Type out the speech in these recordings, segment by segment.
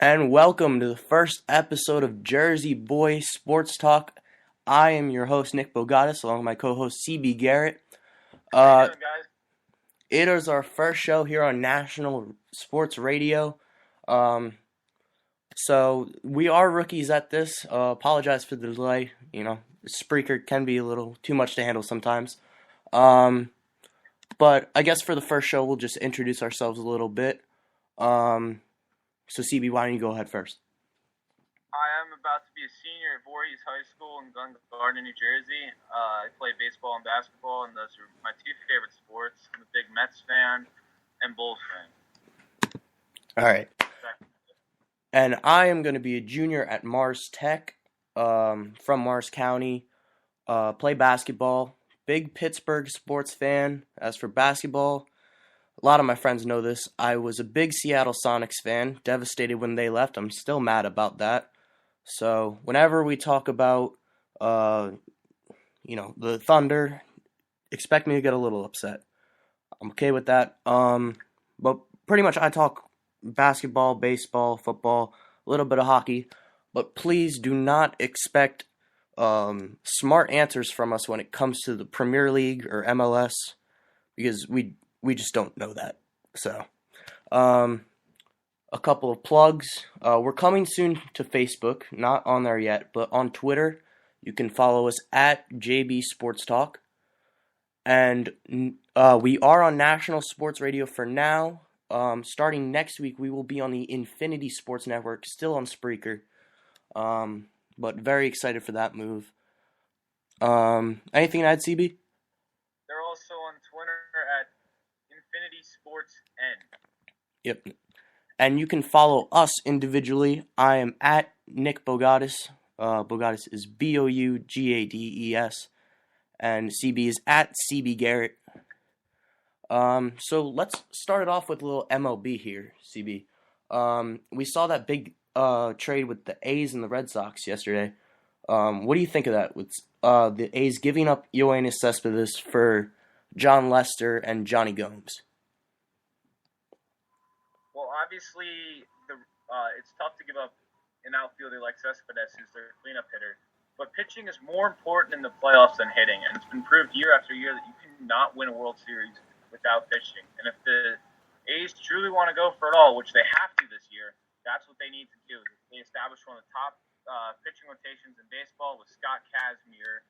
And welcome to the first episode of Jersey Boy Sports Talk. I am your host, Nick Bogatis, along with my co-host, CB Garrett. How you Uh, doing, guys? it is our first show here on National Sports Radio. Um, so we are rookies at this. Apologize for the delay. Spreaker can be a little too much to handle sometimes. Um, but I guess for the first show, we'll just introduce ourselves a little bit. So CB, why don't you go ahead first? I am about to be a senior at Voorhees High School in Glen Gardner, New Jersey. I play baseball and basketball, and those are my two favorite sports. I'm a big Mets fan and Bulls fan. All right. And I am going to be a junior at Mars Tech, from Mars County. Play basketball. Big Pittsburgh sports fan. As for basketball, a lot of my friends know this. I was a big Seattle Sonics fan. Devastated when they left. I'm still mad about that. So whenever we talk about, the Thunder, expect me to get a little upset. I'm okay with that. But pretty much I talk basketball, baseball, football, a little bit of hockey. But please do not expect smart answers from us when it comes to the Premier League or MLS, because we just don't know that. So, a couple of plugs. We're coming soon to Facebook, not on there yet, but on Twitter. You can follow us at JB Sports Talk. And we are on National Sports Radio for now. Starting next week, we will be on the Infinity Sports Network, still on Spreaker. But very excited for that move. Anything to add, CB? They're also on Twitter at Infinity Sports N. Yep. And you can follow us individually. I am at Nick Bogatis. Bogatis is Bougades. And CB is at CB Garrett. So let's start it off with a little MLB here, CB. We saw that big trade with the A's and the Red Sox yesterday. What do you think of that? With the A's giving up Yoenis Cespedes for John Lester and Johnny Gomes? Well, obviously, it's tough to give up an outfielder like Cespedes, who's their cleanup hitter. But pitching is more important in the playoffs than hitting, and it's been proved year after year that you cannot win a World Series without pitching. And if the A's truly want to go for it all, which they have to this year, that's what they need to do. They established one of the top pitching rotations in baseball with Scott Kazmir,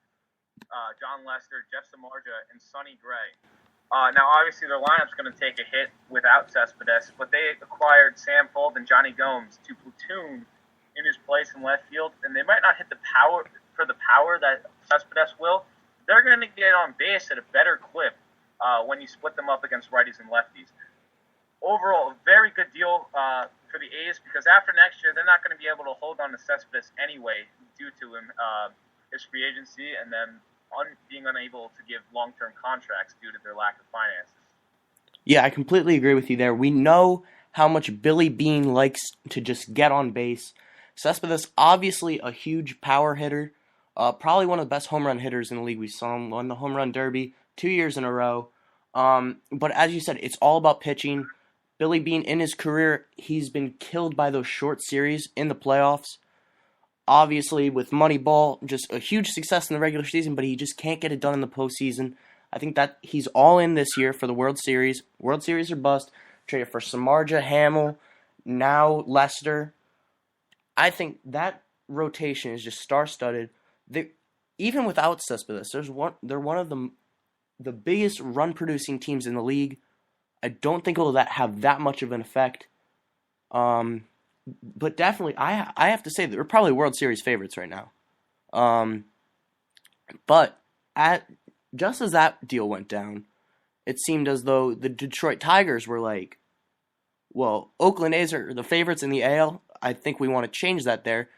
John Lester, Jeff Samardzija, and Sonny Gray. Now, obviously, their lineup's going to take a hit without Cespedes, but they acquired Sam Fold and Johnny Gomes to platoon in his place in left field, and they might not hit the power that Cespedes will. They're going to get on base at a better clip when you split them up against righties and lefties. Overall, a very good deal for the A's, because after next year, they're not going to be able to hold on to Cespedes anyway due to his free agency and them being unable to give long-term contracts due to their lack of finances. Yeah, I completely agree with you there. We know how much Billy Beane likes to just get on base. Cespedes, obviously a huge power hitter, probably one of the best home run hitters in the league. We saw him win the home run derby 2 years in a row. But as you said, it's all about pitching. Billy Beane, in his career, he's been killed by those short series in the playoffs. Obviously, with Moneyball, just a huge success in the regular season, but he just can't get it done in the postseason. I think that he's all in this year for the World Series. World Series or bust. Traded for Samardzija, Hamill, now Lester. I think that rotation is just star-studded. Even without Cespedes, they're one of the biggest run-producing teams in the league. I don't think it will have that much of an effect. But definitely, I have to say that they're probably World Series favorites right now. But just as that deal went down, it seemed as though the Detroit Tigers were like, well, Oakland A's are the favorites in the AL. I think we want to change that there.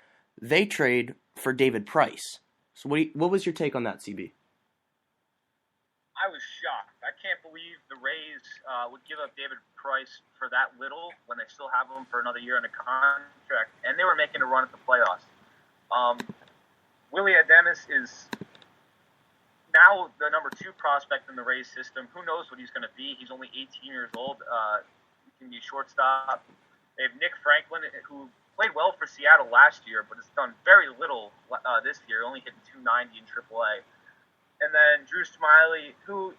They trade for David Price. So what was your take on that, CB? I was shocked. I can't believe the Rays would give up David Price for that little when they still have him for another year on a contract, and they were making a run at the playoffs. Willie Adames is now the number 2 prospect in the Rays system. Who knows what he's going to be? He's only 18 years old. He can be shortstop. They have Nick Franklin, who played well for Seattle last year, but has done very little this year, only hitting 290 in AAA. And then Drew Smiley, who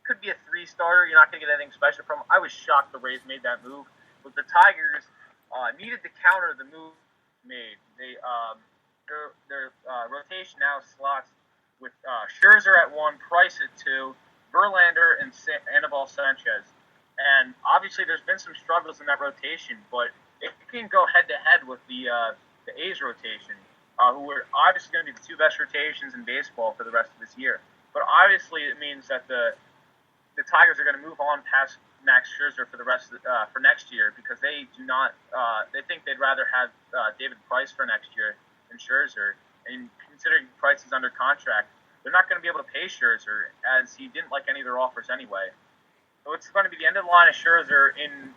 could be a 3-starter. You're not going to get anything special from him. I was shocked the Rays made that move. But the Tigers needed to counter the move made. Their rotation now slots with Scherzer at 1, Price at 2, Verlander, and Anibal Sanchez. And obviously there's been some struggles in that rotation, but it can go head-to-head with the A's rotation, who are obviously going to be the 2 best rotations in baseball for the rest of this year. But obviously it means that the Tigers are going to move on past Max Scherzer for the rest of for next year, because they do not. They think they'd rather have David Price for next year than Scherzer. And considering Price is under contract, they're not going to be able to pay Scherzer, as he didn't like any of their offers anyway. So it's going to be the end of the line of Scherzer in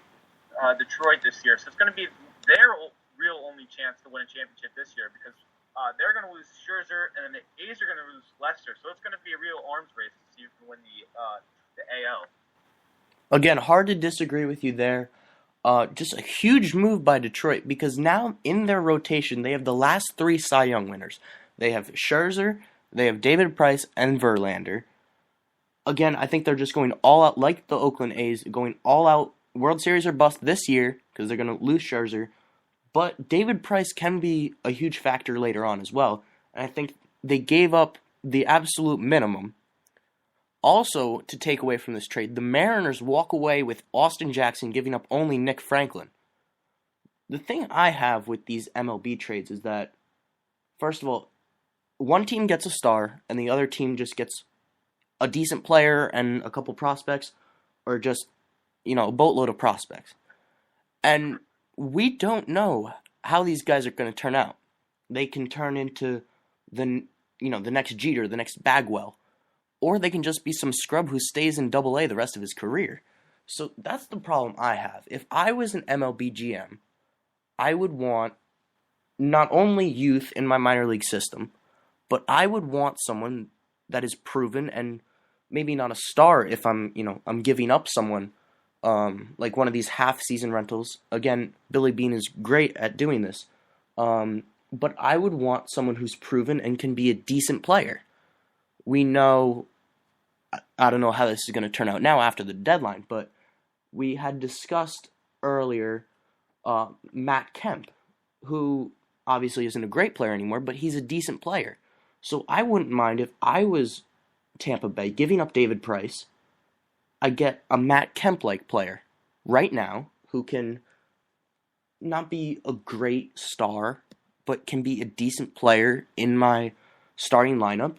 Detroit this year. So it's going to be their real only chance to win a championship this year, because they're going to lose Scherzer, and then the A's are going to lose Lester. So it's going to be a real arms race to see who can win the AL. Again, hard to disagree with you there. Just a huge move by Detroit, because now in their rotation they have the last 3 Cy Young winners. They have Scherzer, they have David Price, and Verlander. Again, I think they're just going all out, like the Oakland A's, going all out. World Series or bust this year, because they're going to lose Scherzer. But David Price can be a huge factor later on as well. And I think they gave up the absolute minimum. Also, to take away from this trade, the Mariners walk away with Austin Jackson, giving up only Nick Franklin. The thing I have with these MLB trades is that, first of all, one team gets a star, and the other team just gets a decent player and a couple prospects, or just, a boatload of prospects. And we don't know how these guys are going to turn out. They can turn into the next Jeter, the next Bagwell. Or they can just be some scrub who stays in AA the rest of his career. So that's the problem I have. If I was an MLB GM, I would want not only youth in my minor league system, but I would want someone that is proven, and maybe not a star if I'm giving up someone like one of these half-season rentals. Again, Billy Beane is great at doing this. But I would want someone who's proven and can be a decent player. We know, I don't know how this is going to turn out now after the deadline, but we had discussed earlier Matt Kemp, who obviously isn't a great player anymore, but he's a decent player. So I wouldn't mind if I was Tampa Bay giving up David Price. I get a Matt Kemp-like player right now who can not be a great star, but can be a decent player in my starting lineup.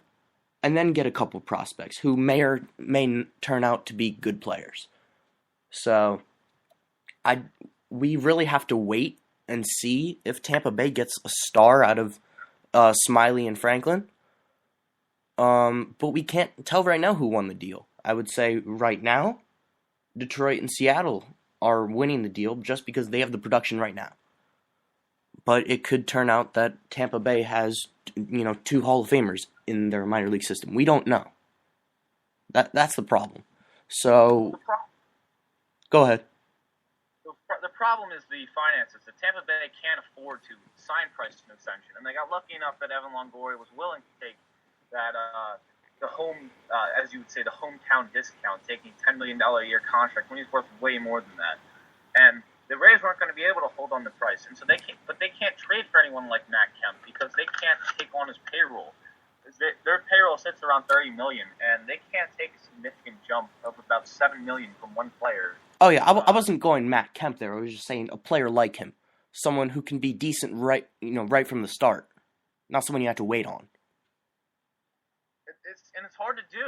And then get a couple prospects who may or may turn out to be good players. So, we really have to wait and see if Tampa Bay gets a star out of Smiley and Franklin. But we can't tell right now who won the deal. I would say right now, Detroit and Seattle are winning the deal just because they have the production right now. But it could turn out that Tampa Bay has, 2 Hall of Famers in their minor league system. We don't know. That's the problem. So, go ahead. The problem is the finances. The Tampa Bay can't afford to sign Price to an extension, and they got lucky enough that Evan Longoria was willing to take that the home, as you would say, the hometown discount, taking $10 million a year contract when he's worth way more than that. And the Rays weren't going to be able to hold on the Price, and so they can't trade for anyone like Matt Kemp because they can't take on his payroll. Their payroll sits around $30 million, and they can't take a significant jump of about $7 million from one player. Oh yeah, I wasn't going Matt Kemp there. I was just saying a player like him, someone who can be decent right from the start, not someone you have to wait on. It's hard to do.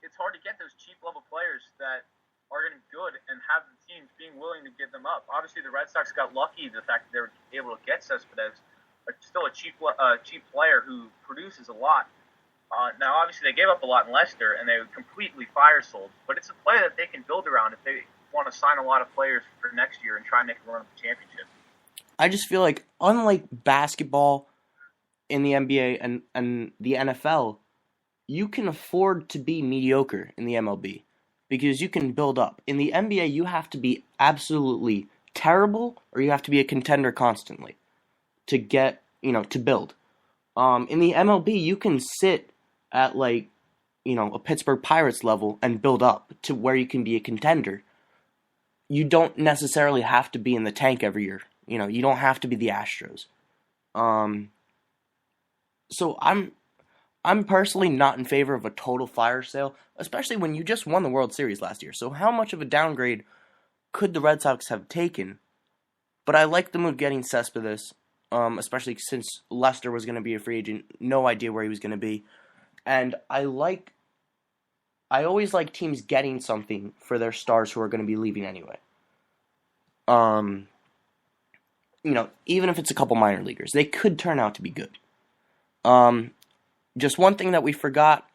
It's hard to get those cheap level players that are going to be good and have the teams being willing to give them up. Obviously, the Red Sox got lucky the fact that they were able to get Cespedes, still a cheap player who produces a lot. Now, obviously, they gave up a lot in Leicester, and they completely fire-sold. But it's a player that they can build around if they want to sign a lot of players for next year and try and make a run at the championship. I just feel like, unlike basketball in the NBA and the NFL, you can afford to be mediocre in the MLB because you can build up. In the NBA, you have to be absolutely terrible or you have to be a contender constantly. to get, to build. In the MLB, you can sit at like, a Pittsburgh Pirates level and build up to where you can be a contender. You don't necessarily have to be in the tank every year. You don't have to be the Astros. So I'm personally not in favor of a total fire sale, especially when you just won the World Series last year. So how much of a downgrade could the Red Sox have taken? But I like the move getting Cespedes, especially since Lester was going to be a free agent. No idea where he was going to be. And I always like teams getting something for their stars who are going to be leaving anyway. Even if it's a couple minor leaguers, they could turn out to be good. Just one thing that we forgot,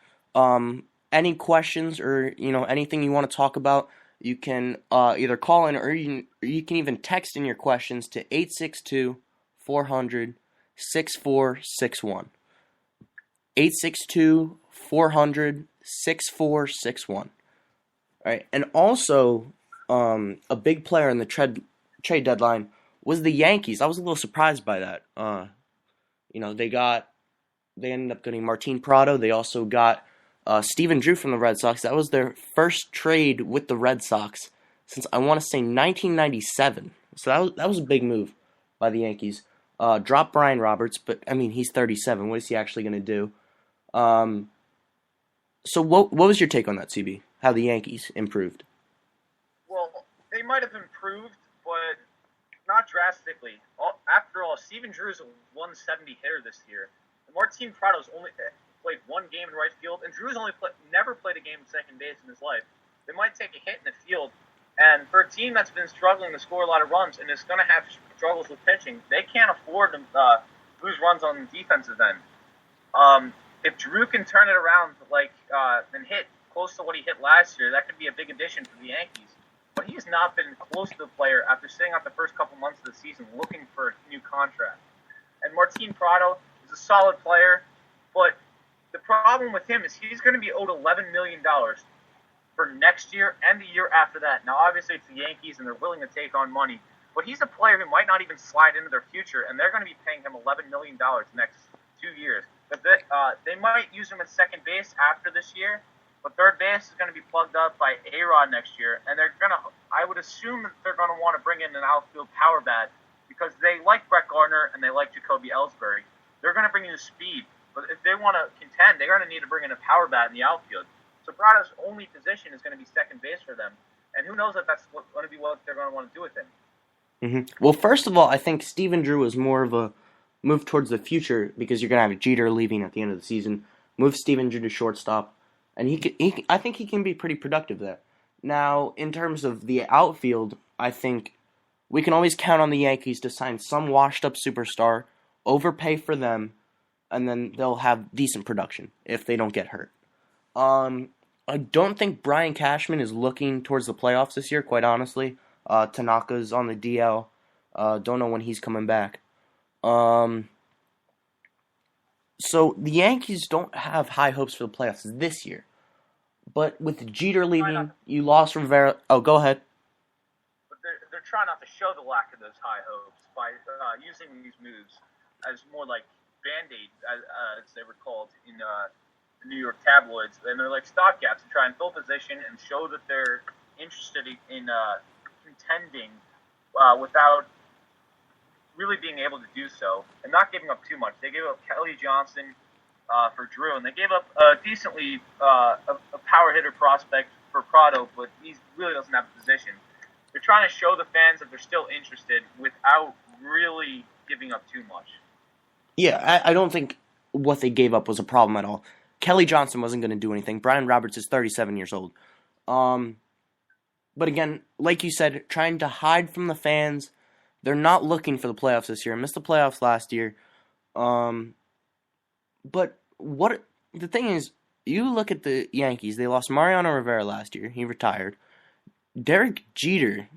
any questions or, anything you want to talk about, you can either call in or you can even text in your questions to 862-400-6461. 862-400-6461. All right, and also a big player in the trade deadline was the Yankees. I was a little surprised by that. They ended up getting Martin Prado. They also got Stephen Drew from the Red Sox. That was their first trade with the Red Sox since, I want to say, 1997. So that was a big move by the Yankees. Drop Brian Roberts, but, he's 37. What is he actually going to do? So what was your take on that, CB? How the Yankees improved? Well, they might have improved, but not drastically. After all, Stephen Drew is a 170 hitter this year. Martin Prado's only played one game in right field, and Drew's never played a game at second base in his life. They might take a hit in the field, and for a team that's been struggling to score a lot of runs and is going to have struggles with pitching, they can't afford to lose runs on the defensive end. If Drew can turn it around and hit close to what he hit last year, that could be a big addition for the Yankees. But he's not been close to the player after sitting out the first couple months of the season looking for a new contract. And Martin Prado is a solid player, but the problem with him is he's going to be owed $11 million for next year and the year after that. Now, obviously, it's the Yankees, and they're willing to take on money, but he's a player who might not even slide into their future, and they're going to be paying him $11 million the next 2 years. But they might use him at second base after this year, but third base is going to be plugged up by A-Rod next year, and I would assume that they're going to want to bring in an outfield power bat because they like Brett Gardner and they like Jacoby Ellsbury. They're going to bring in speed, but if they want to contend, they're going to need to bring in a power bat in the outfield. So Prado's only position is going to be second base for them, and who knows if that's going to be what they're going to want to do with him. Mm-hmm. Well, first of all, I think Stephen Drew is more of a move towards the future because you're going to have Jeter leaving at the end of the season. Move Stephen Drew to shortstop, and I think he can be pretty productive there. Now, in terms of the outfield, I think we can always count on the Yankees to sign some washed-up superstar, overpay for them, and then they'll have decent production if they don't get hurt. I don't think Brian Cashman is looking towards the playoffs this year, quite honestly. Tanaka's on the DL. Don't know when he's coming back. So the Yankees don't have high hopes for the playoffs this year. But with Jeter leaving, you lost Rivera. Oh, go ahead. But they're trying not to show the lack of those high hopes by using these moves as more like Band-Aid, as they were called in the New York tabloids. And they're like stopgaps to try and fill position and show that they're interested in contending without really being able to do so and not giving up too much. They gave up Kelly Johnson for Drew, and they gave up a decently a power hitter prospect for Prado, but he really doesn't have a position. They're trying to show the fans that they're still interested without really giving up too much. Yeah, I don't think what they gave up was a problem at all. Kelly Johnson wasn't going to do anything. Brian Roberts is 37 years old. But again, like you said, trying to hide from the fans. They're not looking for the playoffs this year. Missed the playoffs last year. But the thing is, you look at the Yankees. They lost Mariano Rivera last year. He retired. Derek Jeter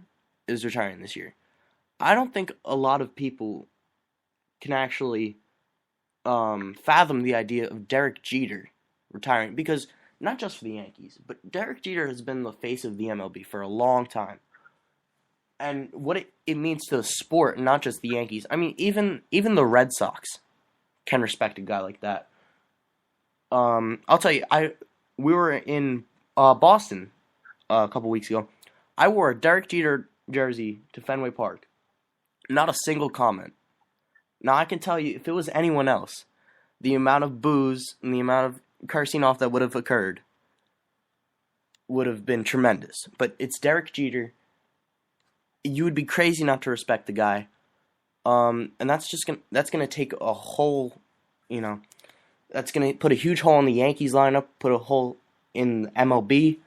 is retiring this year. I don't think a lot of people can actually fathom the idea of Derek Jeter retiring, because not just for the Yankees, but Derek Jeter has been the face of the MLB for a long time. and what it means to the sport, not just the Yankees. I mean, even the Red Sox can respect a guy like that. I'll tell you, we were in Boston a couple weeks ago. I wore a Derek Jeter jersey to Fenway Park. Not a single comment. Now I can tell you, if it was anyone else, the amount of boos and the amount of cursing off that would have occurred would have been tremendous. But it's Derek Jeter. You would be crazy not to respect the guy. And that's gonna take a whole, that's gonna put a huge hole in the Yankees lineup, put a hole in MLB.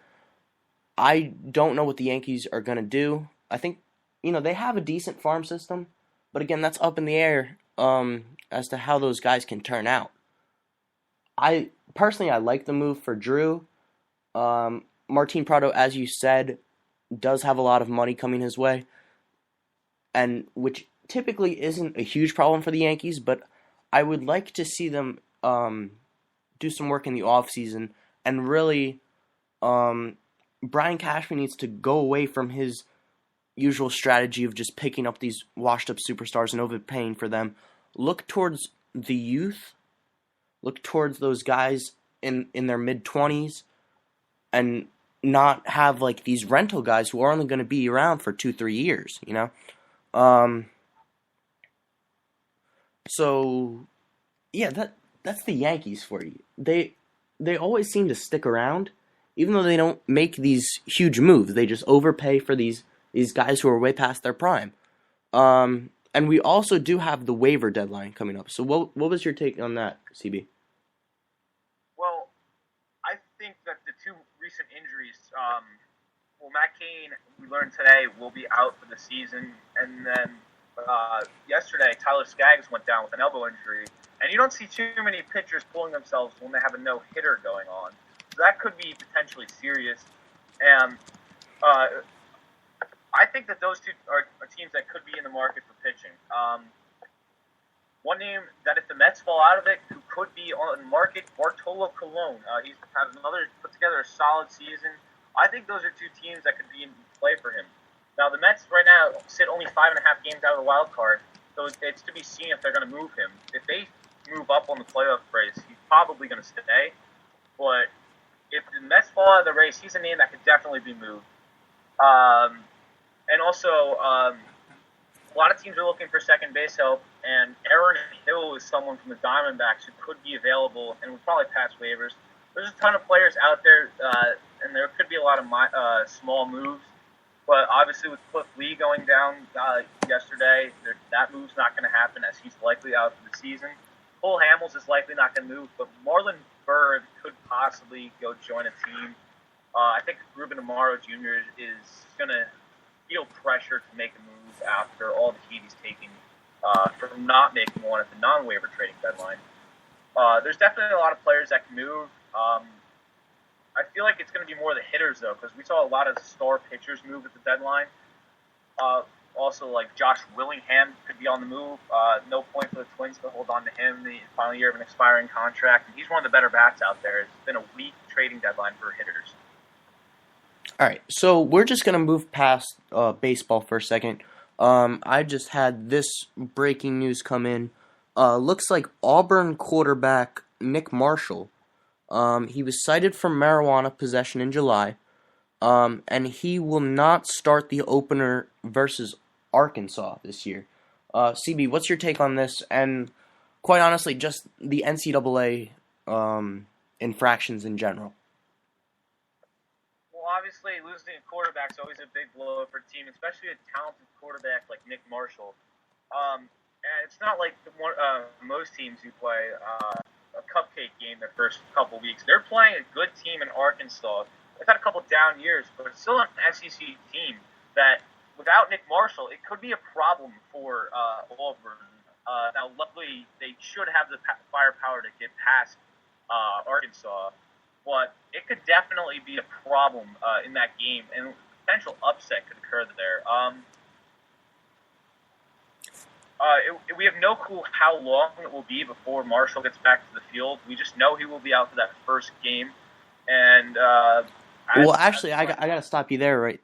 I don't know what the Yankees are gonna do. I think, they have a decent farm system, but again, that's up in the air as to how those guys can turn out. I like the move for Drew. Martin Prado, as you said, does have a lot of money coming his way, and which typically isn't a huge problem for the Yankees, but I would like to see them do some work in the offseason, and really Brian Cashman needs to go away from his usual strategy of just picking up these washed-up superstars and overpaying for them. Look towards the youth. Look towards those guys in their mid-20s, and not have like these rental guys who are only going to be around for 2-3 years, So, yeah, that's the Yankees for you. They always seem to stick around, even though they don't make these huge moves. They just overpay for these guys who are way past their prime. And we also do have the waiver deadline coming up. So what was your take on that, CB? Well, I think that the two recent injuries, Matt Cain, we learned today, will be out for the season. And then yesterday, Tyler Skaggs went down with an elbow injury. And you don't see too many pitchers pulling themselves when they have a no-hitter going on. So that could be potentially serious. And I think that those two are teams that could be in the market for pitching. One name that if the Mets fall out of it, who could be on the market, Bartolo Colon. He's put together a solid season. I think those are two teams that could be in play for him. Now, the Mets right now sit only 5.5 games out of the wild card, so it's to be seen if they're going to move him. If they move up on the playoff race, he's probably going to stay. But if the Mets fall out of the race, he's a name that could definitely be moved. And also, a lot of teams are looking for second base help, and Aaron Hill is someone from the Diamondbacks who could be available and would probably pass waivers. There's a ton of players out there, and there could be a lot of small moves. But obviously, with Cliff Lee going down yesterday, that move's not going to happen, as he's likely out for the season. Cole Hamels is likely not going to move, but Marlon Byrd could possibly go join a team. I think Ruben Amaro Jr. is going to feel pressure to make a move after all the heat he's taking from not making one at the non-waiver trading deadline. There's definitely a lot of players that can move. I feel like it's going to be more the hitters, though, because we saw a lot of star pitchers move at the deadline. Also, like Josh Willingham could be on the move. No point for the Twins to hold on to him the final year of an expiring contract. And he's one of the better bats out there. It's been a weak trading deadline for hitters. All right, so we're just going to move past baseball for a second. I just had this breaking news come in. Looks like Auburn quarterback Nick Marshall, he was cited for marijuana possession in July, and he will not start the opener versus Arkansas this year. CB, what's your take on this? And quite honestly, just the NCAA infractions in general. Obviously, losing a quarterback is always a big blow for a team, especially a talented quarterback like Nick Marshall. And it's not like most teams who play a cupcake game their first couple weeks. They're playing a good team in Arkansas. They've had a couple down years, but it's still an SEC team that, without Nick Marshall, it could be a problem for Auburn. Now, luckily, they should have the firepower to get past Arkansas. But it could definitely be a problem in that game, and potential upset could occur there. We have no clue how long it will be before Marshall gets back to the field. We just know he will be out for that first game. And I got to stop you there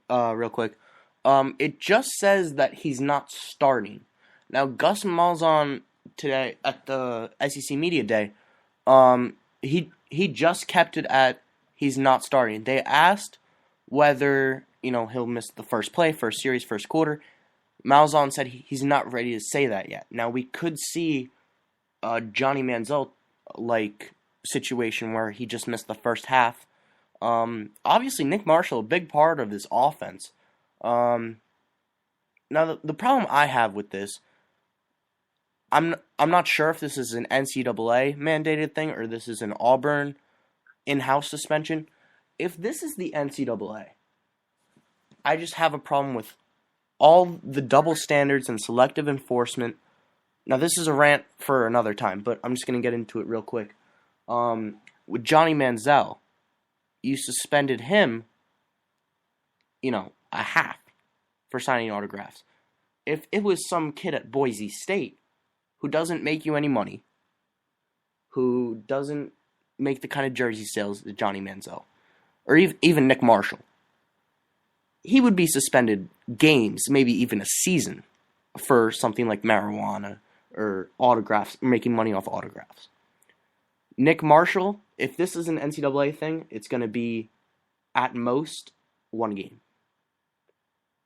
real quick. It just says that he's not starting. Now, Gus Malzahn today at the SEC Media Day, he just kept it at he's not starting. They asked whether he'll miss the first play, first series, first quarter. Malzahn said he's not ready to say that yet. Now we could see a Johnny Manziel like situation where he just missed the first half. Obviously Nick Marshall, a big part of this offense. Now the problem I have with this, I'm not sure if this is an NCAA mandated thing or this is an Auburn in-house suspension. If this is the NCAA, I just have a problem with all the double standards and selective enforcement. Now, this is a rant for another time, but I'm just going to get into it real quick. With Johnny Manziel, you suspended him, a half for signing autographs. If it was some kid at Boise State who doesn't make you any money, who doesn't make the kind of jersey sales that Johnny Manziel, or even Nick Marshall, he would be suspended games, maybe even a season, for something like marijuana or autographs, making money off autographs. Nick Marshall, if this is an NCAA thing, it's going to be at most 1 game.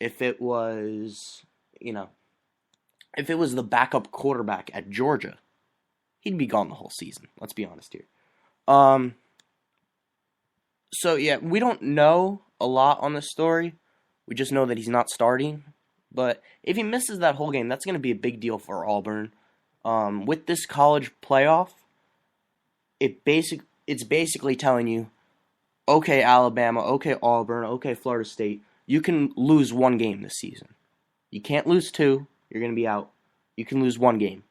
If it was, if it was the backup quarterback at Georgia, he'd be gone the whole season. Let's be honest here. So yeah, we don't know a lot on this story. We just know that he's not starting. But if he misses that whole game, that's going to be a big deal for Auburn. With this college playoff, it's basically telling you, okay, Alabama, okay, Auburn, okay, Florida State, you can lose 1 game this season. You can't lose 2. You're going to be out. You can lose 1 game.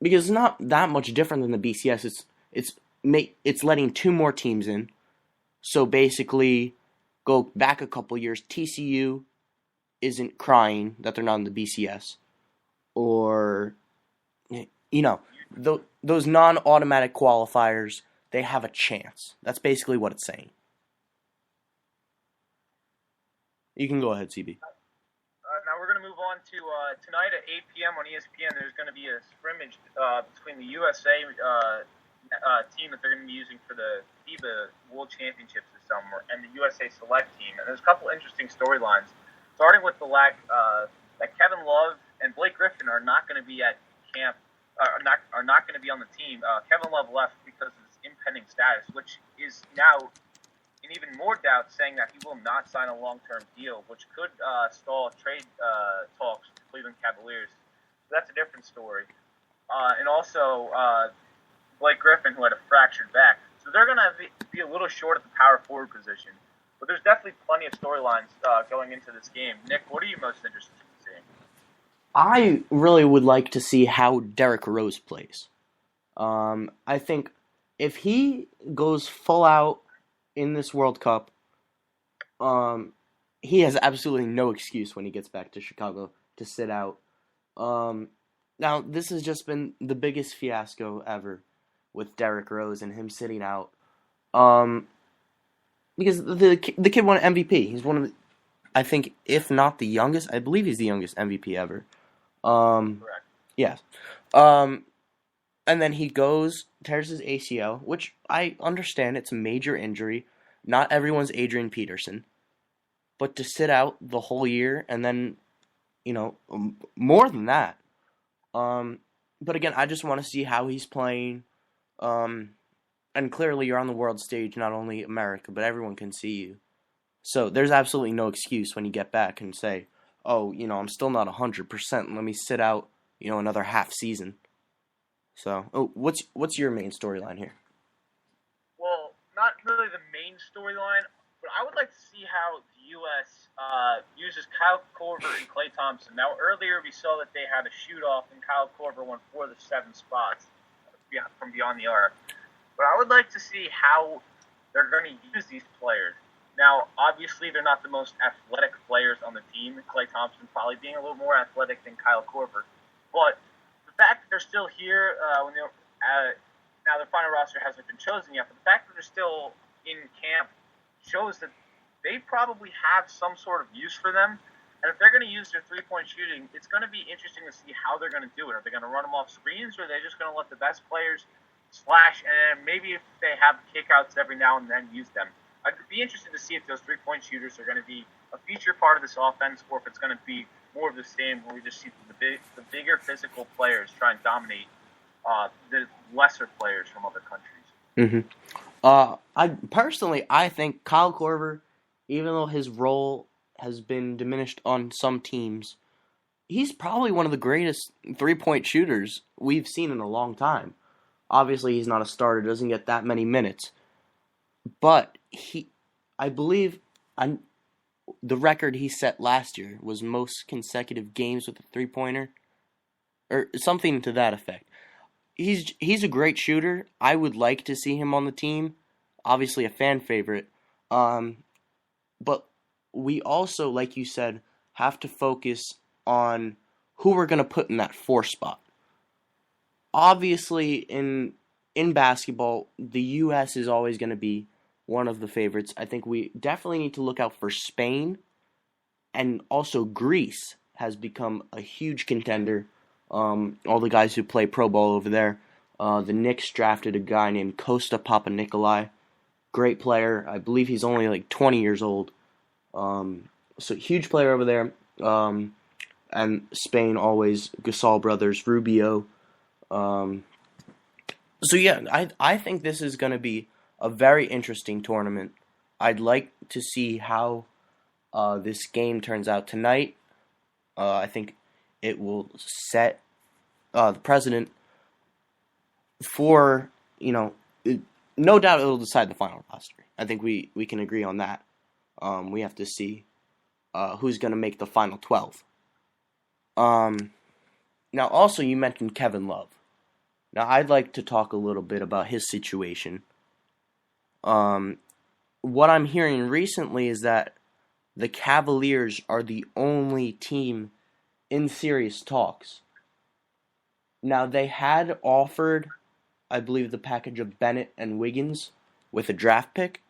Because it's not that much different than the BCS. It's letting 2 more teams in. So basically, go back a couple years, TCU isn't crying that they're not in the BCS. Or, those non-automatic qualifiers, they have a chance. That's basically what it's saying. You can go ahead, CB. Now we're going to move on to tonight at 8 p.m. on ESPN. There's going to be a scrimmage between the USA team that they're going to be using for the FIBA World Championships this summer and the USA Select team. And there's a couple interesting storylines, starting with the lack that Kevin Love and Blake Griffin are not going to be at camp, are not going to be on the team. Kevin Love left because of his impending status, which is now in even more doubt, saying that he will not sign a long-term deal, which could stall trade talks with the Cleveland Cavaliers. So that's a different story. And also, Blake Griffin, who had a fractured back. So they're going to be a little short at the power forward position. But there's definitely plenty of storylines going into this game. Nick, what are you most interested in seeing? I really would like to see how Derrick Rose plays. I think if he goes full out in this World Cup, he has absolutely no excuse when he gets back to Chicago to sit out. Now, this has just been the biggest fiasco ever with Derrick Rose and him sitting out. Because the kid won MVP. He's one of the, I think, if not the youngest, I believe he's the youngest MVP ever. Correct. Yes. And then he tears his ACL, which I understand it's a major injury. Not everyone's Adrian Peterson. But to sit out the whole year and then, more than that. But again, I just want to see how he's playing. And clearly you're on the world stage, not only America, but everyone can see you. So there's absolutely no excuse when you get back and say, oh, I'm still not 100%. Let me sit out, another half season. So, what's your main storyline here? Well, not really the main storyline, but I would like to see how the U.S. Uses Kyle Korver and Klay Thompson. Now, earlier we saw that they had a shoot-off, and Kyle Korver won 4 of the 7 spots from beyond the arc. But I would like to see how they're going to use these players. Now, obviously, they're not the most athletic players on the team. Klay Thompson probably being a little more athletic than Kyle Korver. But the fact that they're still here, now their final roster hasn't been chosen yet, but the fact that they're still in camp shows that they probably have some sort of use for them. And if they're going to use their three-point shooting, it's going to be interesting to see how they're going to do it. Are they going to run them off screens, or are they just going to let the best players slash, and maybe if they have kickouts every now and then, use them? I'd be interested to see if those three-point shooters are going to be a feature part of this offense, or if it's going to be more of the same, where we just see the bigger physical players try and dominate the lesser players from other countries. I think Kyle Korver, even though his role has been diminished on some teams, he's probably one of the greatest three-point shooters we've seen in a long time. Obviously, he's not a starter, doesn't get that many minutes, but I believe, the record he set last year was most consecutive games with a three-pointer, or something to that effect. He's a great shooter. I would like to see him on the team. Obviously, a fan favorite. But we also, like you said, have to focus on who we're going to put in that 4 spot. Obviously, in basketball, the U.S. is always going to be one of the favorites. I think we definitely need to look out for Spain, and also Greece has become a huge contender. All the guys who play pro ball over there. The Knicks drafted a guy named Costa Papanikolaou. Great player. I believe he's only like 20 years old. So huge player over there. And Spain always, Gasol brothers, Rubio. So yeah, I think this is going to be a very interesting tournament. I'd like to see how this game turns out tonight. I think it will set the president for, no doubt it'll decide the final roster. I think we can agree on that. We have to see who's going to make the final 12. Now, also, you mentioned Kevin Love. Now, I'd like to talk a little bit about his situation. What I'm hearing recently is that the Cavaliers are the only team in serious talks. Now, they had offered, I believe, the package of Bennett and Wiggins with a draft pick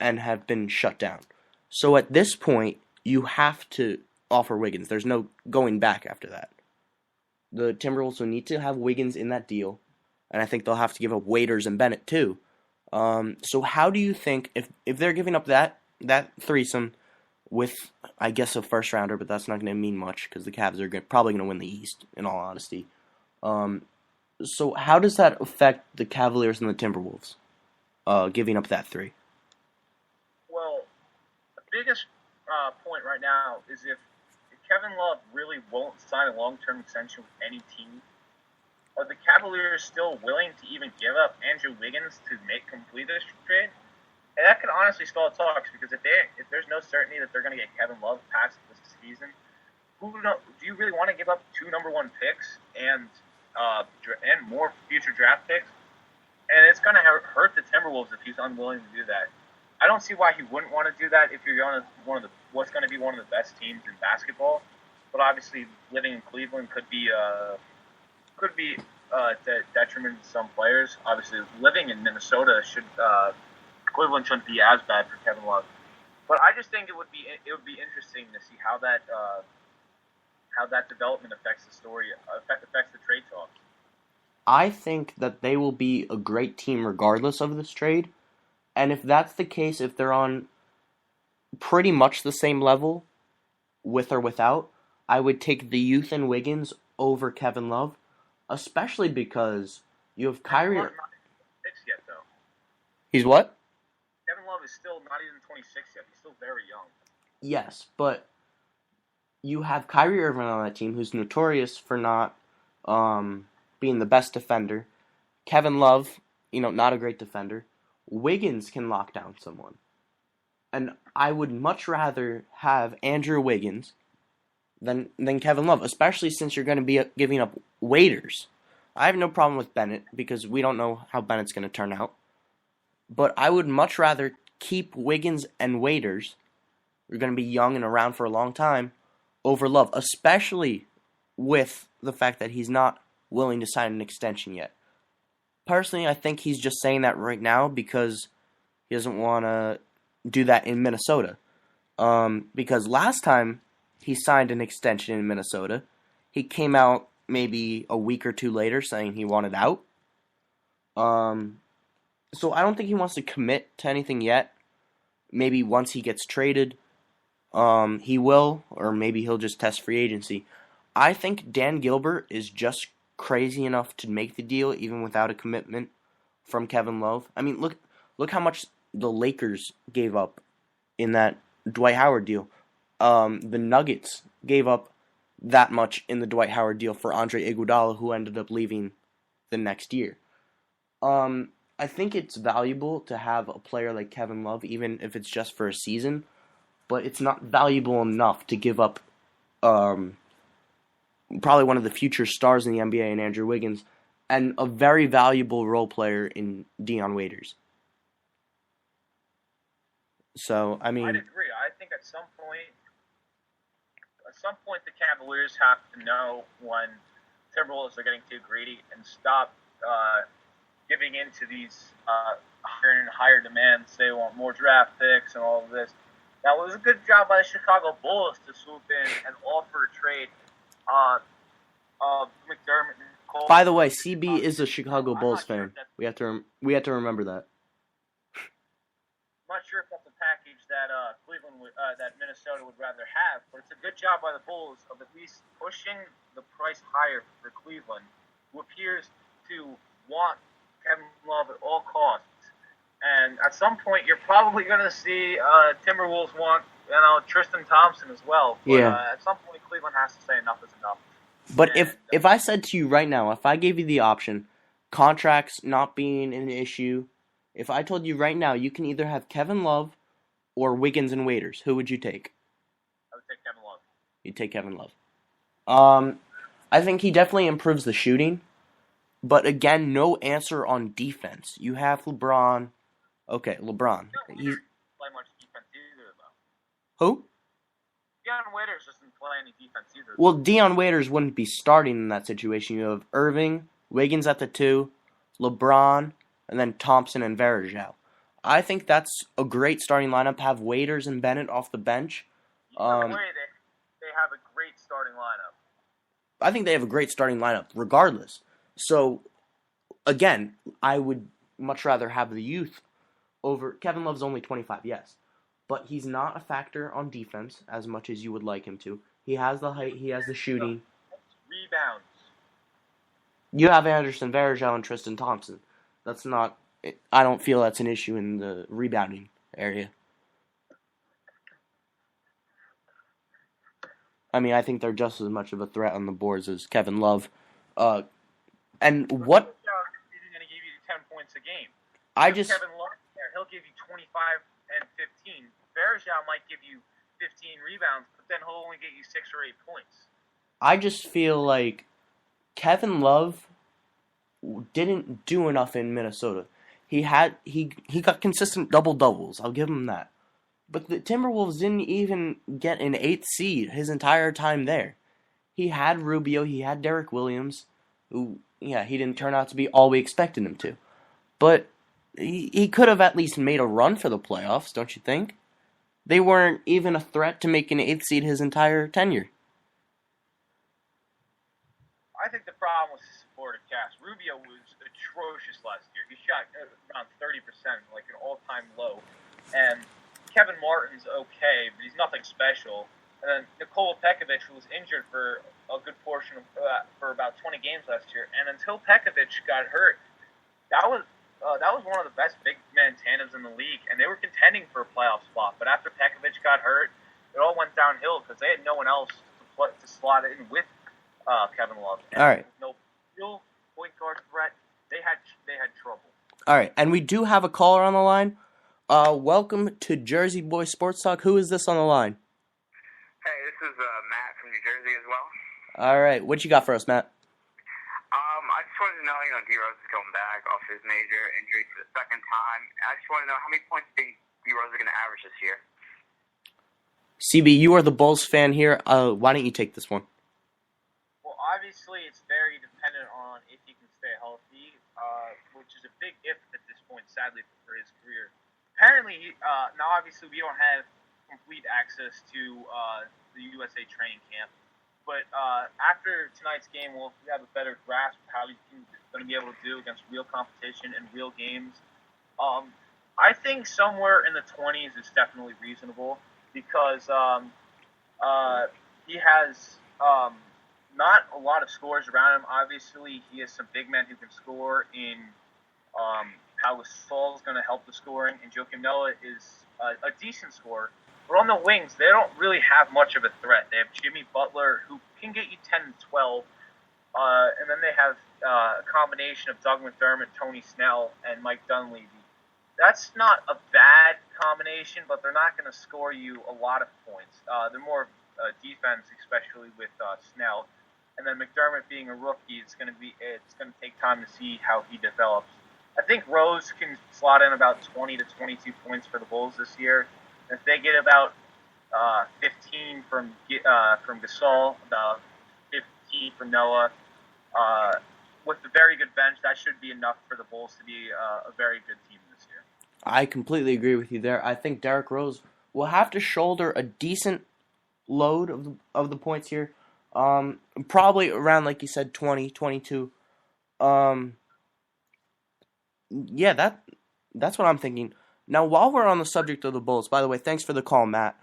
and have been shut down. So at this point, you have to offer Wiggins. There's no going back after that. The Timberwolves will need to have Wiggins in that deal, and I think they'll have to give up Waiters and Bennett too. So how do you think, if they're giving up that threesome with, I guess, a first rounder, but that's not going to mean much because the Cavs are probably going to win the East, in all honesty. So how does that affect the Cavaliers and the Timberwolves, giving up that 3? Well, the biggest point right now is if Kevin Love really won't sign a long-term extension with any team, are the Cavaliers still willing to even give up Andrew Wiggins to complete this trade? And that could honestly stall talks, because if there's no certainty that they're going to get Kevin Love past this season, do you really want to give up 2 number 1 picks and more future draft picks? And it's going to hurt the Timberwolves if he's unwilling to do that. I don't see why he wouldn't want to do that if you're on what's going to be one of the best teams in basketball. But obviously, living in Cleveland could be detriment to some players. Obviously, living in Minnesota Cleveland shouldn't be as bad for Kevin Love. But I just think it would be interesting to see how that development affects the story, affects the trade talks. I think that they will be a great team regardless of this trade. And if that's the case, if they're on pretty much the same level, with or without, I would take the youth and Wiggins over Kevin Love, especially because you have Kyrie. Not 26 yet, though. He's what? Kevin Love is still not even 26 yet. He's still very young. Yes, but you have Kyrie Irving on that team, who's notorious for not being the best defender. Kevin Love, not a great defender. Wiggins can lock down someone. And I would much rather have Andrew Wiggins than Kevin Love, especially since you're going to be giving up Waiters. I have no problem with Bennett because we don't know how Bennett's going to turn out. But I would much rather keep Wiggins and Waiters, who are going to be young and around for a long time, over Love, especially with the fact that he's not willing to sign an extension yet. Personally, I think he's just saying that right now because he doesn't want to do that in Minnesota. Because last time he signed an extension in Minnesota, he came out maybe a week or two later saying he wanted out. So I don't think he wants to commit to anything yet. Maybe once he gets traded, he will, or maybe he'll just test free agency. I think Dan Gilbert is just crazy enough to make the deal even without a commitment from Kevin Love. I mean, look how much the Lakers gave up in that Dwight Howard deal. The Nuggets gave up that much in the Dwight Howard deal for Andre Iguodala, who ended up leaving the next year. I think it's valuable to have a player like Kevin Love, even if it's just for a season, but it's not valuable enough to give up probably one of the future stars in the NBA in Andrew Wiggins and a very valuable role player in Dion Waiters. So, I mean, I'd agree. I think at some point the Cavaliers have to know when Timberwolves are getting too greedy and stop giving in to these higher and higher demands. They want more draft picks and all of this. Now, it was a good job by the Chicago Bulls to swoop in and offer a trade McDermott and Cole. By the way, CB is a Chicago Bulls fan. We have to remember that. I'm not sure if that's a package that that Minnesota would rather have, but it's a good job by the Bulls of at least pushing the price higher for Cleveland, who appears to want Kevin Love at all costs. And at some point, you're probably going to see Timberwolves want Tristan Thompson as well. But, at some point, Cleveland has to say enough is enough. But if I said to you right now, if I gave you the option, contracts not being an issue, if I told you right now you can either have Kevin Love or Wiggins and Waiters, who would you take? I would take Kevin Love. You'd take Kevin Love. I think he definitely improves the shooting, but again, no answer on defense. You have LeBron. Okay, LeBron. He's play much defense either, though. Who? Dion Waiters doesn't play any defense either. Well, Dion Waiters wouldn't be starting in that situation. You have Irving, Wiggins at the 2, LeBron, and then Thompson and Varejao. I think that's a great starting lineup. Have Waiters and Bennett off the bench. Either way, they have a great starting lineup. I think they have a great starting lineup, regardless. So, again, I would much rather have the youth over. Kevin Love's only 25, yes, but he's not a factor on defense as much as you would like him to. He has the height, he has the shooting. Rebounds. You have Anderson Varejao and Tristan Thompson. That's not. I don't feel that's an issue in the rebounding area. I mean, I think they're just as much of a threat on the boards as Kevin Love. And what? He's going to give you 10 points a game. Kevin Love there, he'll give you 25 and 15. Varejao might give you 15 rebounds, but then he'll only get you 6 or 8 points. I just feel like Kevin Love didn't do enough in Minnesota. He got consistent double-doubles. I'll give him that. But the Timberwolves didn't even get an 8th seed his entire time there. He had Rubio, he had Derek Williams, who, he didn't turn out to be all we expected him to. But he could have at least made a run for the playoffs, don't you think? They weren't even a threat to make an 8th seed his entire tenure. I think the problem was his supportive cast. Rubio was atrocious last year. He shot around 30%, like an all-time low. And Kevin Martin's okay, but he's nothing special. And then Nikola Pekovic, who was injured for a good portion of for about 20 games last year, and until Pekovic got hurt, that was one of the best big man tandems in the league, and they were contending for a playoff spot. But after Pekovic got hurt, it all went downhill because they had no one else to slot in with Kevin Love. And all right, no real point guard threat. They had trouble. All right, and we do have a caller on the line. Welcome to Jersey Boy Sports Talk. Who is this on the line? Hey, this is Matt from New Jersey as well. All right, what you got for us, Matt? I just wanted to know, D-Rose is going back off his major injury for the second time. I just want to know how many points do you think D-Rose is going to average this year? CB, you are the Bulls fan here. Why don't you take this one? Well, obviously, it's very dependent on if he can stay healthy, which is a big if at this point, sadly, for his career. apparently, now obviously we don't have complete access to the USA training camp, but after tonight's game, we'll have a better grasp of how he's going to be able to do against real competition and real games. I think somewhere in the 20s is definitely reasonable because he has not a lot of scores around him. Obviously, he has some big men who can score in Pau Gasol is going to help the scoring, and Joakim Noah is a decent scorer. But on the wings, they don't really have much of a threat. They have Jimmy Butler, who can get you 10 and 12, and then they have a combination of Doug McDermott, Tony Snell, and Mike Dunleavy. That's not a bad combination, but they're not going to score you a lot of points. They're more defense, especially with Snell. And then McDermott being a rookie, it's going to take time to see how he develops. I think Rose can slot in about 20 to 22 points for the Bulls this year. If they get about 15 from Gasol, about 15 from Noah, with a very good bench, that should be enough for the Bulls to be a very good team this year. I completely agree with you there. I think Derrick Rose will have to shoulder a decent load of the points here. Probably around, like you said, 20, 22. Yeah, that's what I'm thinking. Now, while we're on the subject of the Bulls, by the way, thanks for the call, Matt.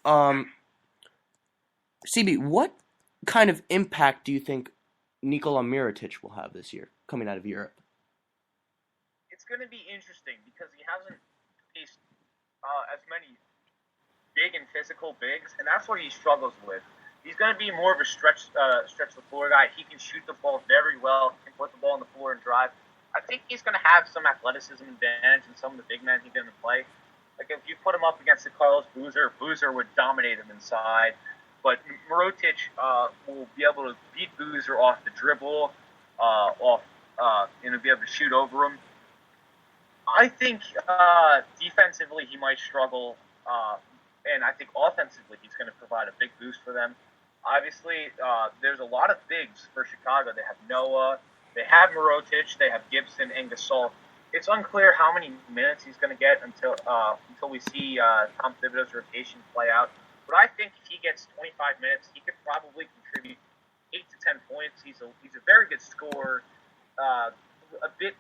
CB, what kind of impact do you think Nikola Mirotic will have this year coming out of Europe? It's going to be interesting because he hasn't faced as many big and physical bigs, and that's what he struggles with. He's going to be more of a stretch the floor guy. He can shoot the ball very well, can put the ball on the floor and drive. I think he's going to have some athleticism advantage in some of the big men he didn't play. Like if you put him up against the Carlos Boozer would dominate him inside. But Mirotic will be able to beat Boozer off the dribble, and be able to shoot over him. I think defensively he might struggle, and I think offensively he's going to provide a big boost for them. Obviously, there's a lot of bigs for Chicago. They have Noah, they have Mirotic, they have Gibson and Gasol. It's unclear how many minutes he's going to get until we see Tom Thibodeau's rotation play out. But I think if he gets 25 minutes, he could probably contribute 8 to 10 points. He's a very good scorer, a bit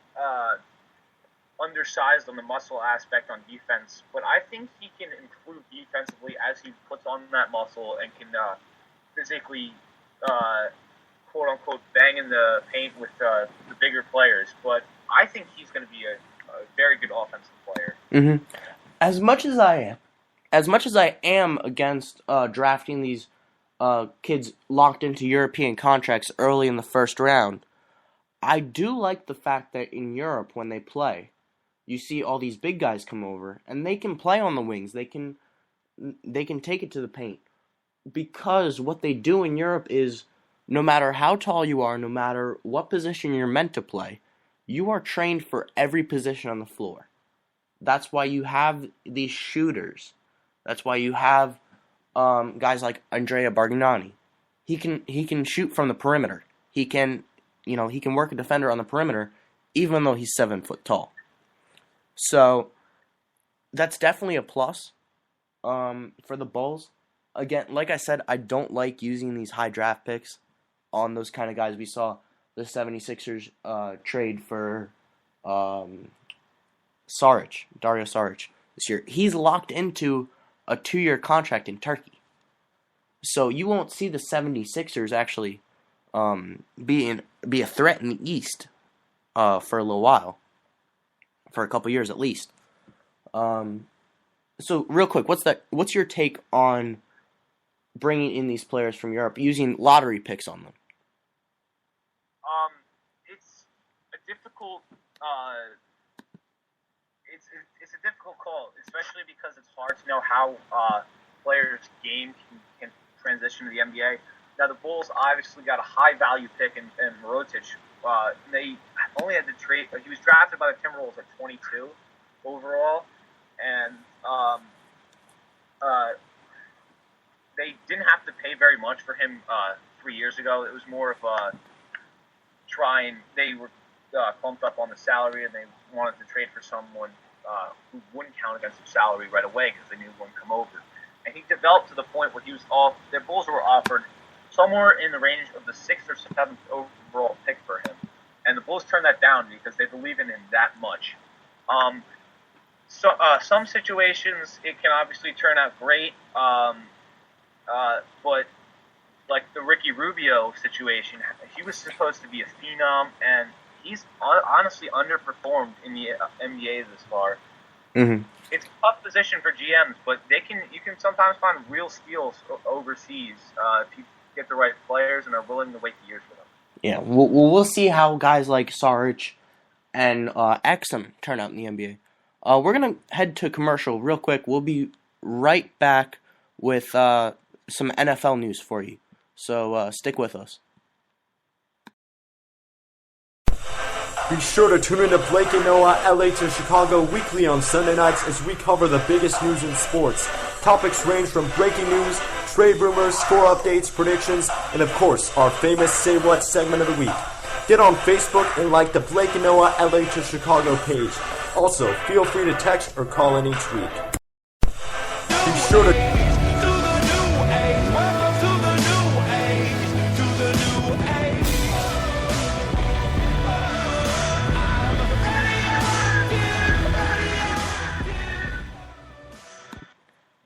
undersized on the muscle aspect on defense, but I think he can improve defensively as he puts on that muscle and can physically, quote unquote, bang in the paint with the bigger players. But I think he's going to be a very good offensive player. Mm-hmm. As much as I am against drafting these kids locked into European contracts early in the first round, I do like the fact that in Europe when they play, you see all these big guys come over, and they can play on the wings. They can take it to the paint. Because what they do in Europe is, no matter how tall you are, no matter what position you're meant to play, you are trained for every position on the floor. That's why you have these shooters. That's why you have guys like Andrea Bargnani. He can shoot from the perimeter. He can work a defender on the perimeter, even though he's 7 foot tall. So that's definitely a plus for the Bulls. Again, like I said, I don't like using these high draft picks on those kind of guys. We saw the 76ers trade for Dario Saric this year. He's locked into a 2-year contract in Turkey. So you won't see the 76ers actually be a threat in the East for a little while. For a couple years at least. So real quick, what's your take on bringing in these players from Europe, using lottery picks on them? It's a difficult it's a difficult call, especially because it's hard to know how players' game can transition to the NBA. Now the Bulls obviously got a high value pick in Mirotic. They only had to trade. He was drafted by the Timberwolves at 22 overall, and they didn't have to pay very much for him 3 years ago. It was more of a try, and they were bumped up on the salary, and they wanted to trade for someone who wouldn't count against his salary right away because they knew he wouldn't come over. And he developed to the point where their Bulls were offered somewhere in the range of the 6th or 7th overall pick for him. And the Bulls turned that down because they believe in him that much. Some situations, it can obviously turn out great, but like the Ricky Rubio situation, he was supposed to be a phenom, and he's honestly underperformed in the NBA this far. Mm-hmm. It's a tough position for GMs, but you can sometimes find real steals overseas if you get the right players and are willing to wait years for them. Yeah, we'll see how guys like Saric and Exum turn out in the NBA. We're going to head to commercial real quick. We'll be right back with some NFL news for you. So stick with us. Be sure to tune in to Blake and Noah LA to Chicago weekly on Sunday nights as we cover the biggest news in sports. Topics range from breaking news, trade rumors, score updates, predictions, and of course, our famous Say What segment of the week. Get on Facebook and like the Blake and Noah LA to Chicago page. Also, feel free to text or call in each week. Be sure to...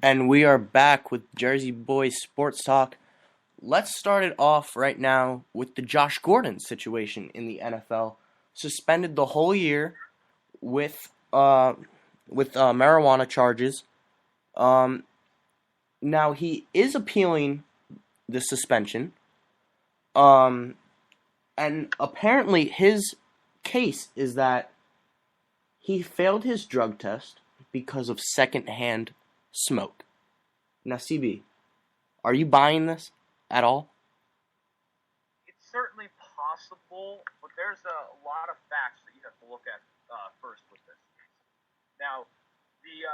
And we are back with Jersey Boys Sports Talk. Let's start it off right now with the Josh Gordon situation in the NFL. Suspended the whole year with marijuana charges. Now he is appealing the suspension. And apparently his case is that he failed his drug test because of secondhand smoke. Now, CB, are you buying this at all? It's certainly possible, but there's a lot of facts that you have to look at first with this. Now, the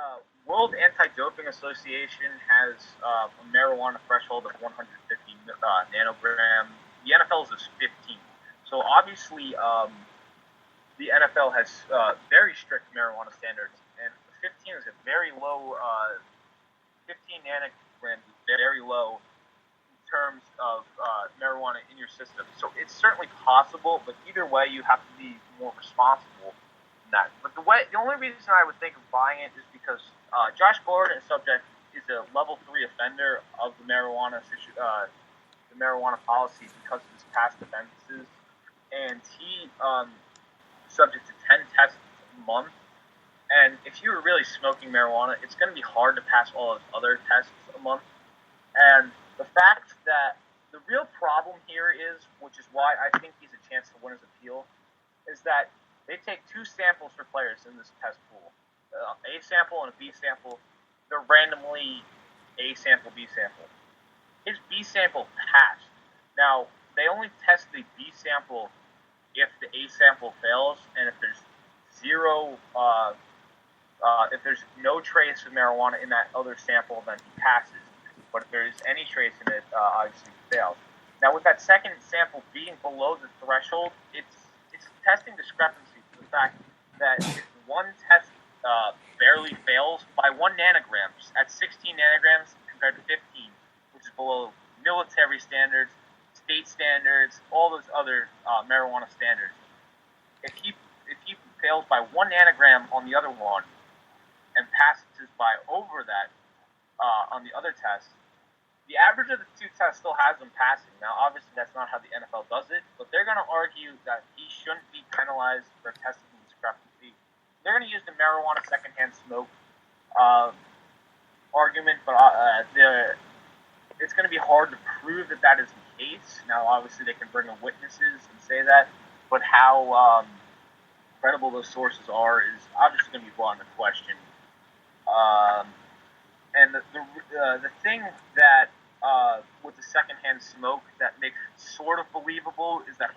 World Anti-Doping Association has a marijuana threshold of 150 nanogram. The NFL's is 15. So obviously, the NFL has very strict marijuana standards, and 15 is a very low. 15 nanograms is very low in terms of marijuana in your system. So it's certainly possible, but either way, you have to be more responsible than that. But the only reason I would think of buying it is because Josh Gordon is a level 3 offender of the marijuana policy because of his past offenses, and he subject to 10 tests a month. And if you were really smoking marijuana, it's going to be hard to pass all those other tests a month. And the fact that the real problem here is, which is why I think he's a chance to win his appeal, is that they take 2 samples for players in this test pool. A sample and a B sample. They're randomly A sample, B sample. His B sample passed. Now, they only test the B sample if the A sample fails, and if there's if there's no trace of marijuana in that other sample, then he passes. But if there is any trace in it, obviously he fails. Now, with that second sample being below the threshold, it's testing discrepancy to the fact that if one test barely fails by 1 nanogram, at 16 nanograms compared to 15, which is below military standards, state standards, all those other marijuana standards. If he fails by 1 nanogram on the other one, and passes by over that on the other test, the average of the 2 tests still has him passing. Now, obviously, that's not how the NFL does it, but they're going to argue that he shouldn't be penalized for testing discrepancy. They're going to use the marijuana secondhand smoke argument, but it's going to be hard to prove that that is the case. Now, obviously, they can bring in witnesses and say that, but how credible those sources are is obviously going to be brought into question. And the thing that with the secondhand smoke that makes it sort of believable is that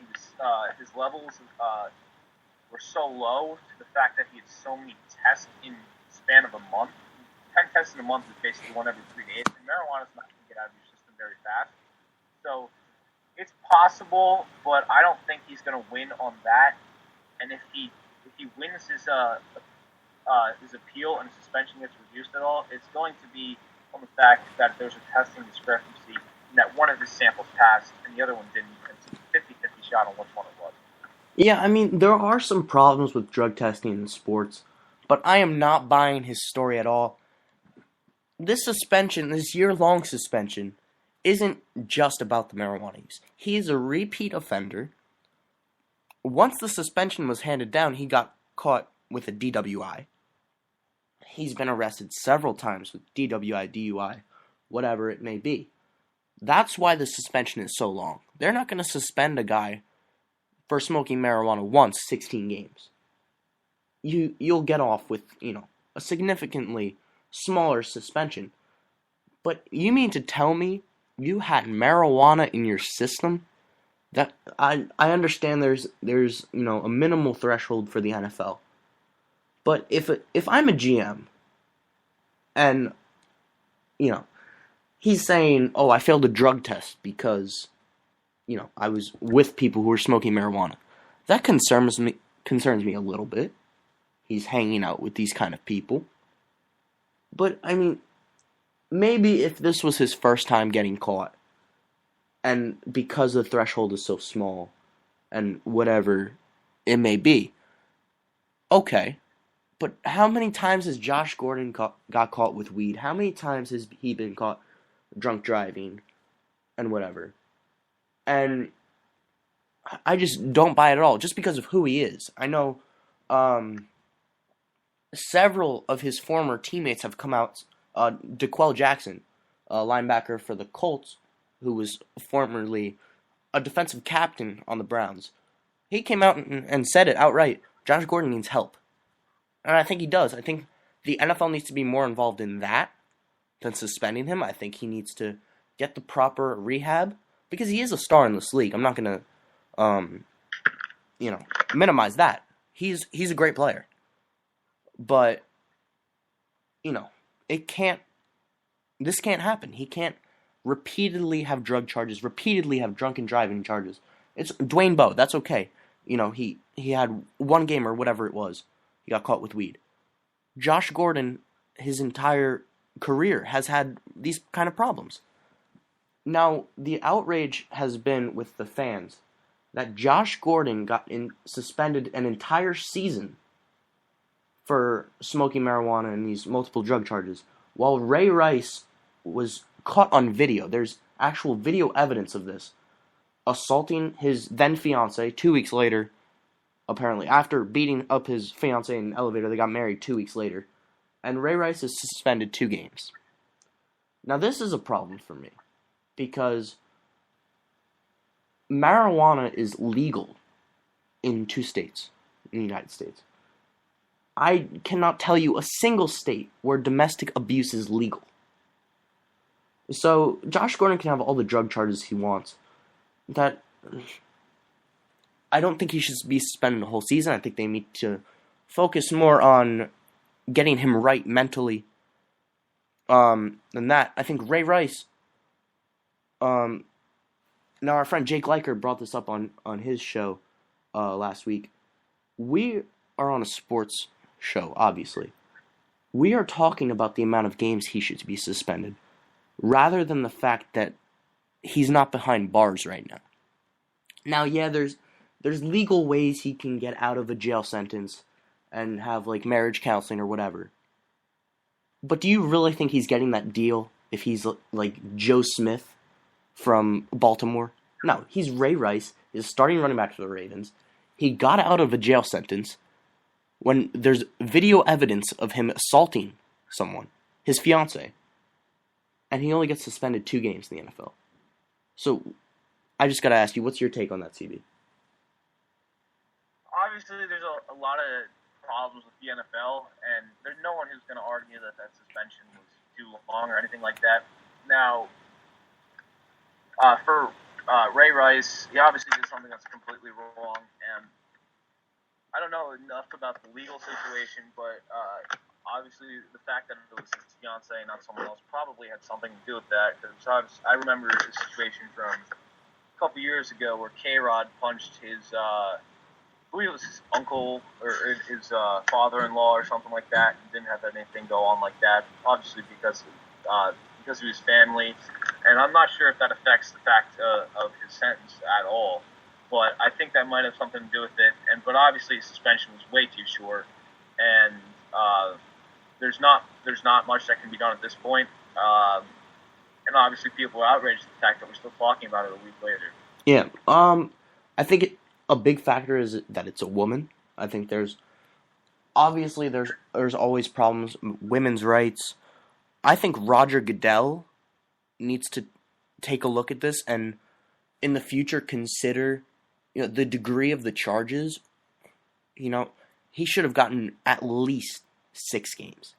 his levels were so low to the fact that he had so many tests in the span of a month. 10 tests in a month is basically 1 every 3 days, and marijuana is not going to get out of your system very fast. So it's possible, but I don't think he's going to win on that. And if he wins his his appeal and suspension gets reduced at all, it's going to be on the fact that there's a testing discrepancy and that one of his samples passed and the other one didn't. It's a 50-50 shot on which one it was. Yeah, I mean, there are some problems with drug testing in sports, but I am not buying his story at all. This suspension, this year-long suspension, isn't just about the marijuana use. He is a repeat offender. Once the suspension was handed down, he got caught with a DWI. He's been arrested several times with DWI, DUI, whatever it may be. That's why the suspension is so long. They're not going to suspend a guy for smoking marijuana once, 16 games. You'll get off with, a significantly smaller suspension. But you mean to tell me you had marijuana in your system? That I understand there's a minimal threshold for the NFL. But if I'm a GM and he's saying, "Oh, I failed a drug test because I was with people who were smoking marijuana," that concerns me a little bit. He's hanging out with these kind of people. But I mean, maybe if this was his first time getting caught, and because the threshold is so small, and whatever it may be, okay. But how many times has Josh Gordon got caught with weed? How many times has he been caught drunk driving and whatever? And I just don't buy it at all, just because of who he is. I know several of his former teammates have come out. DeQuell Jackson, a linebacker for the Colts, who was formerly a defensive captain on the Browns, he came out and said it outright. Josh Gordon needs help. And I think he does. I think the NFL needs to be more involved in that than suspending him. I think he needs to get the proper rehab because he is a star in this league. I'm not going to, minimize that. He's a great player. But, this can't happen. He can't repeatedly have drug charges, repeatedly have drunken driving charges. It's Dwayne Bowe. That's okay. He had one game or whatever it was. He got caught with weed. Josh Gordon, his entire career, has had these kind of problems. Now, the outrage has been with the fans that Josh Gordon got suspended an entire season for smoking marijuana and these multiple drug charges, while Ray Rice was caught on video. There's actual video evidence of this. Assaulting his then-fiancée 2 weeks later. Apparently, after beating up his fiancée in an elevator, they got married 2 weeks later. And Ray Rice is suspended 2 games. Now, this is a problem for me. Because marijuana is legal in 2 states in the United States. I cannot tell you a single state where domestic abuse is legal. So, Josh Gordon can have all the drug charges he wants. I don't think he should be suspended the whole season. I think they need to focus more on getting him right mentally than that. I think Ray Rice, now our friend Jake Liker brought this up on his show last week. We are on a sports show, obviously. We are talking about the amount of games he should be suspended, rather than the fact that he's not behind bars right now. Now, yeah, there's legal ways he can get out of a jail sentence and have, marriage counseling or whatever. But do you really think he's getting that deal if he's, like Joe Smith from Baltimore? No, he's Ray Rice. He's a starting running back for the Ravens. He got out of a jail sentence when there's video evidence of him assaulting someone, his fiancée. And he only gets suspended 2 games in the NFL. So, I just gotta ask you, what's your take on that, CB? Obviously, there's a lot of problems with the NFL, and there's no one who's going to argue that suspension was too long or anything like that. Now, for Ray Rice, he obviously did something that's completely wrong, and I don't know enough about the legal situation, but obviously the fact that it was his fiance and not someone else probably had something to do with that. Because I remember a situation from a couple years ago where K-Rod punched his believe it was his uncle or his father-in-law or something like that. He didn't have anything go on like that, obviously because of his family. And I'm not sure if that affects the fact of his sentence at all. But I think that might have something to do with it. But obviously his suspension was way too short, and there's not much that can be done at this point. And obviously people are outraged at the fact that we're still talking about it a week later. Yeah. I think a big factor is that it's a woman. I think there's always problems, women's rights. I think Roger Goodell needs to take a look at this and in the future consider, the degree of the charges. He should have gotten at least 6 games,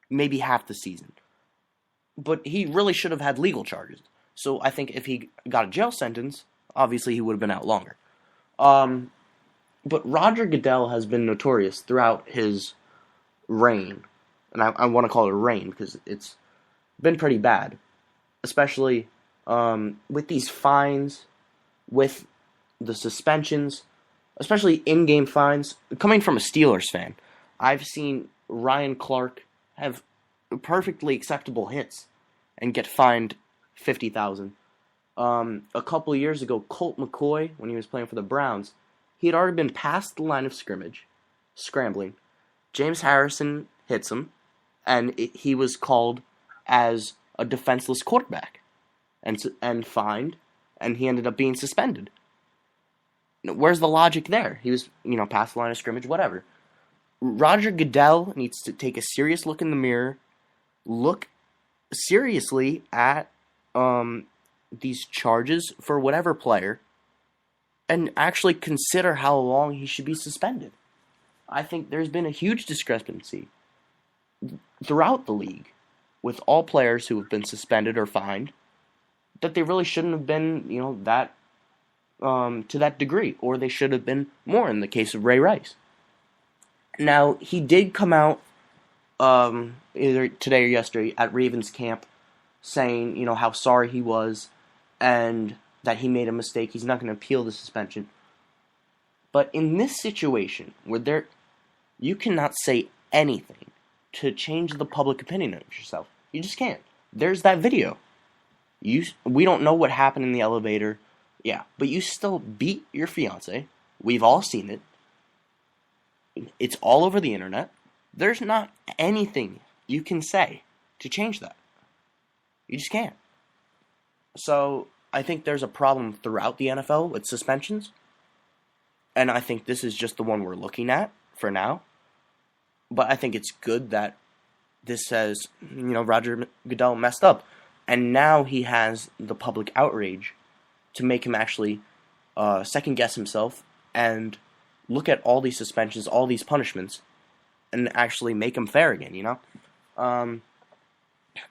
maybe half the season. But he really should have had legal charges. So I think if he got a jail sentence, obviously he would have been out longer. But Roger Goodell has been notorious throughout his reign. And I want to call it a reign because it's been pretty bad. Especially with these fines, with the suspensions, especially in-game fines. Coming from a Steelers fan, I've seen Ryan Clark have perfectly acceptable hits and get fined $50,000. A couple of years ago, Colt McCoy, when he was playing for the Browns, he had already been past the line of scrimmage, scrambling. James Harrison hits him, and he was called as a defenseless quarterback and fined, and he ended up being suspended. Where's the logic there? He was, past the line of scrimmage, whatever. Roger Goodell needs to take a serious look in the mirror, look seriously at these charges for whatever player, and actually consider how long he should be suspended. I think there's been a huge discrepancy throughout the league with all players who have been suspended or fined, that they really shouldn't have been, that to that degree, or they should have been more in the case of Ray Rice. Now, he did come out either today or yesterday at Ravens camp saying, how sorry he was and that he made a mistake. He's not going to appeal the suspension. But in this situation, where you cannot say anything to change the public opinion of yourself. You just can't. There's that video. We don't know what happened in the elevator. Yeah, but you still beat your fiance. We've all seen it. It's all over the internet. There's not anything you can say to change that. You just can't. So, I think there's a problem throughout the NFL with suspensions. And I think this is just the one we're looking at for now. But I think it's good that this says, Roger Goodell messed up. And now he has the public outrage to make him actually second guess himself and look at all these suspensions, all these punishments, and actually make them fair again,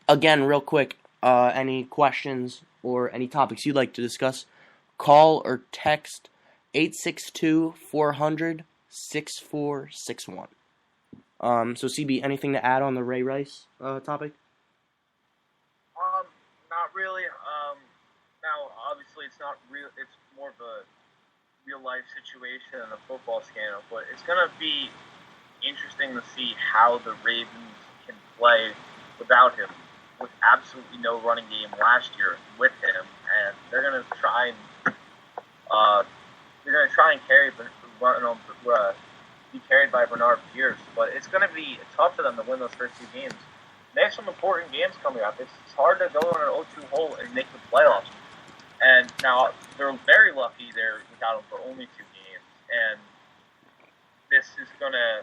Again, real quick, any questions or any topics you'd like to discuss, call or text 862-400-6461. So CB, anything to add on the Ray Rice topic? Not really. Now, obviously, it's not real. It's more of a real life situation than a football scandal. But it's gonna be interesting to see how the Ravens can play without him, with absolutely no running game last year with him, and they're gonna try and be carried by Bernard Pierce. But it's gonna be tough for them to win those first 2 games. They have some important games coming up. It's hard to go on an 0-2 hole and make the playoffs. And now they're very lucky we got them for only 2 games, and this is gonna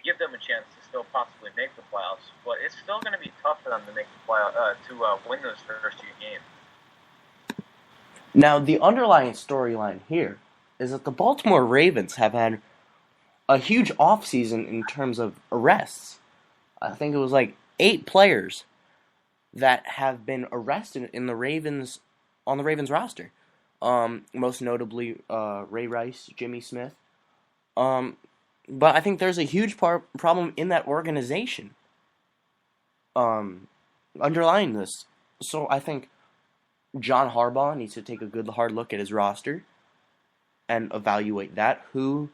give them a chance to still possibly make the playoffs. But it's still gonna be tough for them to make the win those first 2 games. Now, the underlying storyline here is that the Baltimore Ravens have had a huge offseason in terms of arrests. I think it was like 8 players that have been arrested on the Ravens roster. Most notably Ray Rice, Jimmy Smith. But I think there's a huge problem in that organization underlying this. So I think John Harbaugh needs to take a good hard look at his roster and evaluate that, who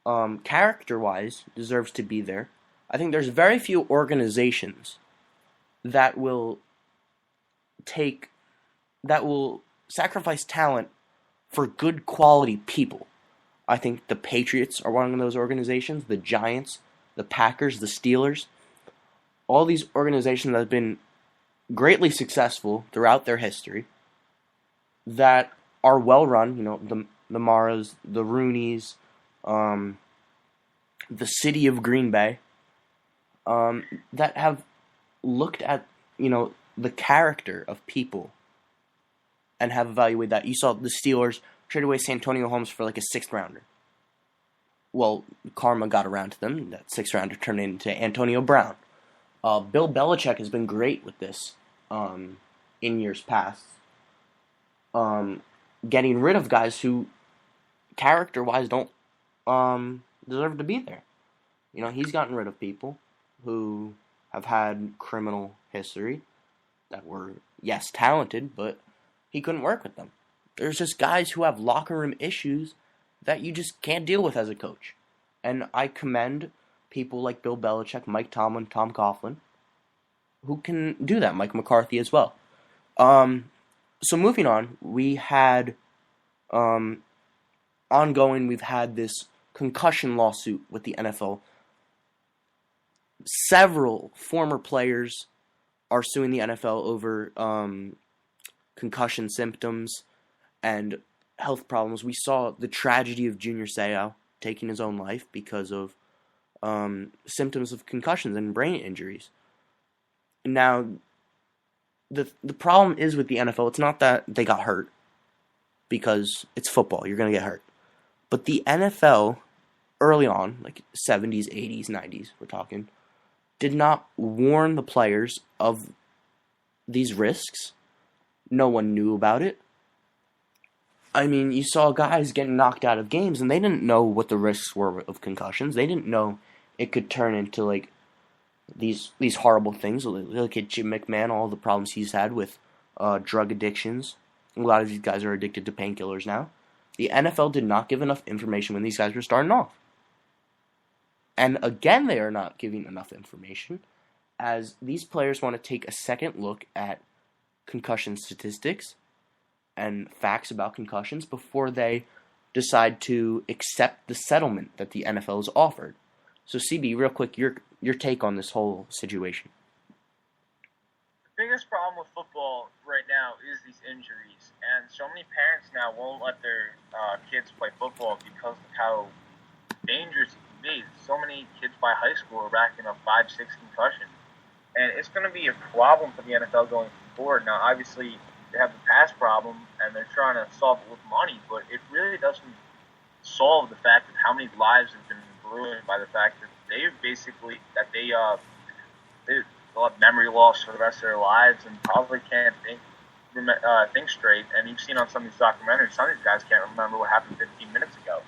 character-wise deserves to be there. I think there's very few organizations that will sacrifice talent for good quality people. I think the Patriots are one of those organizations, the Giants, the Packers, the Steelers, all these organizations that have been greatly successful throughout their history, that are well run, the Maras, the Rooneys, the city of Green Bay, that have looked at, the character of people and have evaluated that. You saw the Steelers trade away Santonio Holmes for like a 6th rounder. Well, karma got around to them. That 6th rounder turned into Antonio Brown. Bill Belichick has been great with this in years past. Getting rid of guys who, character-wise, don't deserve to be there. He's gotten rid of people who have had criminal history that were, yes, talented, but he couldn't work with them. There's just guys who have locker room issues that you just can't deal with as a coach. And I commend people like Bill Belichick, Mike Tomlin, Tom Coughlin, who can do that, Mike McCarthy as well. So moving on, we had ongoing, we've had this concussion lawsuit with the NFL. Several former players are suing the NFL over concussion symptoms and health problems. We saw the tragedy of Junior Seau taking his own life because of symptoms of concussions and brain injuries. Now, the problem is with the NFL, it's not that they got hurt, because it's football, you're going to get hurt. But the NFL, early on, like 70s, 80s, 90s, we're talking, did not warn the players of these risks. No one knew about it. I mean, you saw guys getting knocked out of games, and they didn't know what the risks were of concussions. They didn't know it could turn into, like, these horrible things. Look at Jim McMahon, all the problems he's had with drug addictions. A lot of these guys are addicted to painkillers now. The NFL did not give enough information when these guys were starting off. And again, they are not giving enough information, as these players want to take a second look at concussion statistics and facts about concussions before they decide to accept the settlement that the NFL has offered. So CB, real quick, your take on this whole situation. The biggest problem with football right now is these injuries, and so many parents now won't let their kids play football because of how dangerous it can be. So many kids by high school are racking up 5-6 concussions, and it's going to be a problem for the NFL going forward. Now, obviously, they have the pass problem, and they're trying to solve it with money, but it really doesn't solve the fact of how many lives have been ruined by the fact that they'll have memory loss for the rest of their lives and probably can't think straight. And you've seen on some of these documentaries, some of these guys can't remember what happened 15 minutes ago.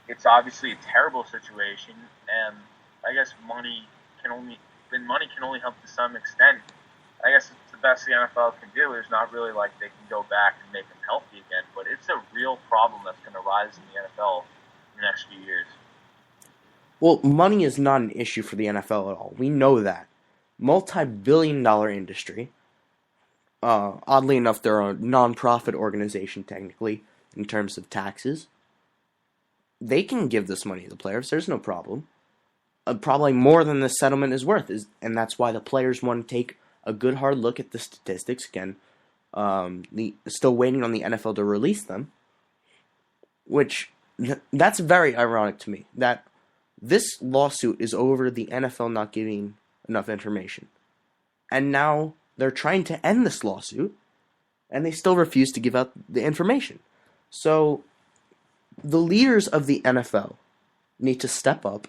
It's obviously a terrible situation, and I guess money can only help to some extent. I guess it's the best the NFL can do. Is not really like they can go back and make them healthy again, but it's a real problem that's going to rise in the NFL in the next few years. Well, money is not an issue for the NFL at all. We know that. Multi-billion-dollar industry. Oddly enough, they're a non-profit organization, technically, in terms of taxes. They can give this money to the players. There's no problem. Probably more than the settlement is worth, and that's why the players want to take a good hard look at the statistics. Again, still waiting on the NFL to release them, which that's very ironic to me, that this lawsuit is over the NFL not giving enough information. And now they're trying to end this lawsuit, and they still refuse to give out the information. So the leaders of the NFL need to step up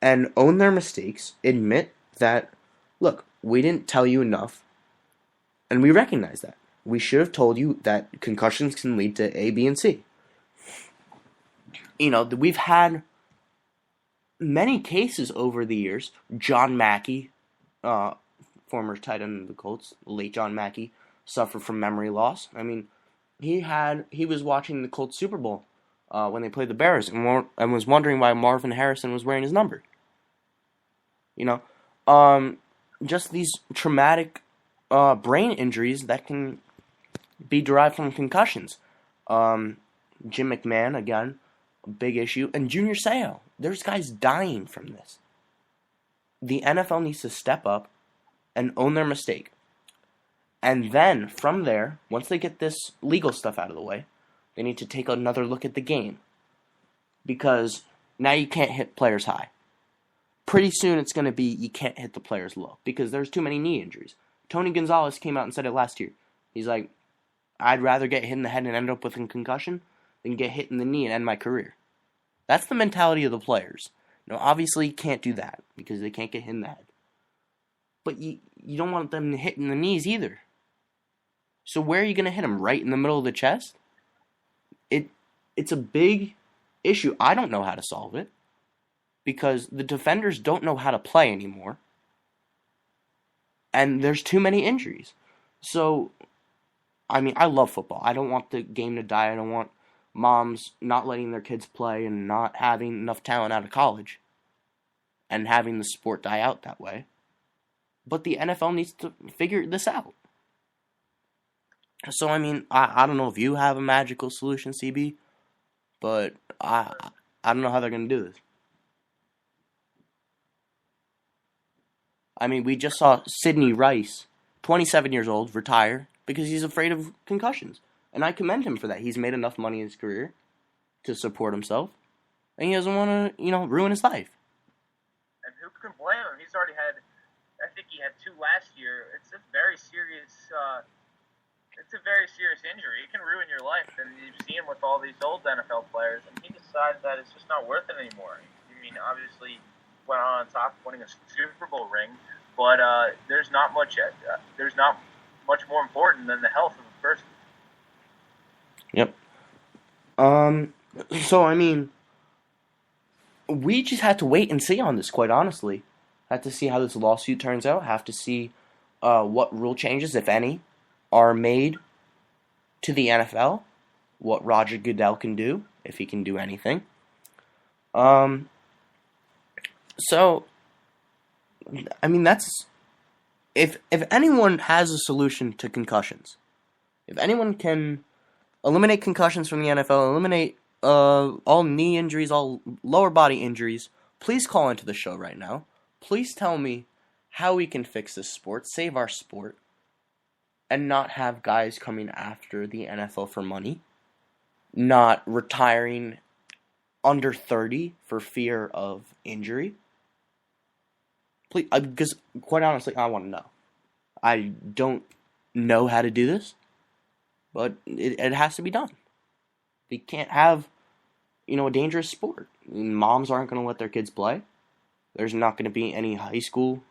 and own their mistakes, admit that, look, we didn't tell you enough, and we recognize that. We should have told you that concussions can lead to A, B, and C. We've had many cases over the years. John Mackey, former tight end of the Colts, late John Mackey, suffered from memory loss. I mean, he was watching the Colts Super Bowl when they played the Bears and was wondering why Marvin Harrison was wearing his number. You know, just these traumatic brain injuries that can be derived from concussions. Jim McMahon, again, a big issue. And Junior Seau. There's guys dying from this. The NFL needs to step up and own their mistake. And then, from there, once they get this legal stuff out of the way, they need to take another look at the game. Because now you can't hit players high. Pretty soon it's going to be you can't hit the players low. Because there's too many knee injuries. Tony Gonzalez came out and said it last year. He's like, I'd rather get hit in the head and end up with a concussion than get hit in the knee and end my career. That's the mentality of the players. Now, obviously, you can't do that because they can't get hit in the head. But you don't want them to hit in the knees either. So where are you going to hit them? Right in the middle of the chest? It's a big issue. I don't know how to solve it because the defenders don't know how to play anymore. And there's too many injuries. So, I mean, I love football. I don't want the game to die. I don't want moms not letting their kids play and not having enough talent out of college and having the sport die out that way. But the NFL needs to figure this out. So, I mean, I don't know if you have a magical solution, CB, but I don't know how they're going to do this. I mean, we just saw Sidney Rice, 27 years old, retire because he's afraid of concussions. And I commend him for that. He's made enough money in his career to support himself. And he doesn't want to, ruin his life. And who can blame him? He's already had, I think he had 2 last year. It's a very serious injury. It can ruin your life. And you've seen him with all these old NFL players. And he decided that it's just not worth it anymore. I mean, obviously, went on top, winning a Super Bowl ring. But there's not much more important than the health of a person. Yep. So, I mean, we just had to wait and see on this, quite honestly. Have to see how this lawsuit turns out. Have to see what rule changes, if any, are made to the NFL. What Roger Goodell can do, if he can do anything. So, I mean, that's... If anyone has a solution to concussions, if anyone can eliminate concussions from the NFL, eliminate all knee injuries, all lower body injuries, please call into the show right now. Please tell me how we can fix this sport, save our sport, and not have guys coming after the NFL for money, not retiring under 30 for fear of injury. Please, because quite honestly, I want to know. I don't know how to do this, but it has to be done. We can't have, a dangerous sport. Moms aren't going to let their kids play. There's not going to be any high school.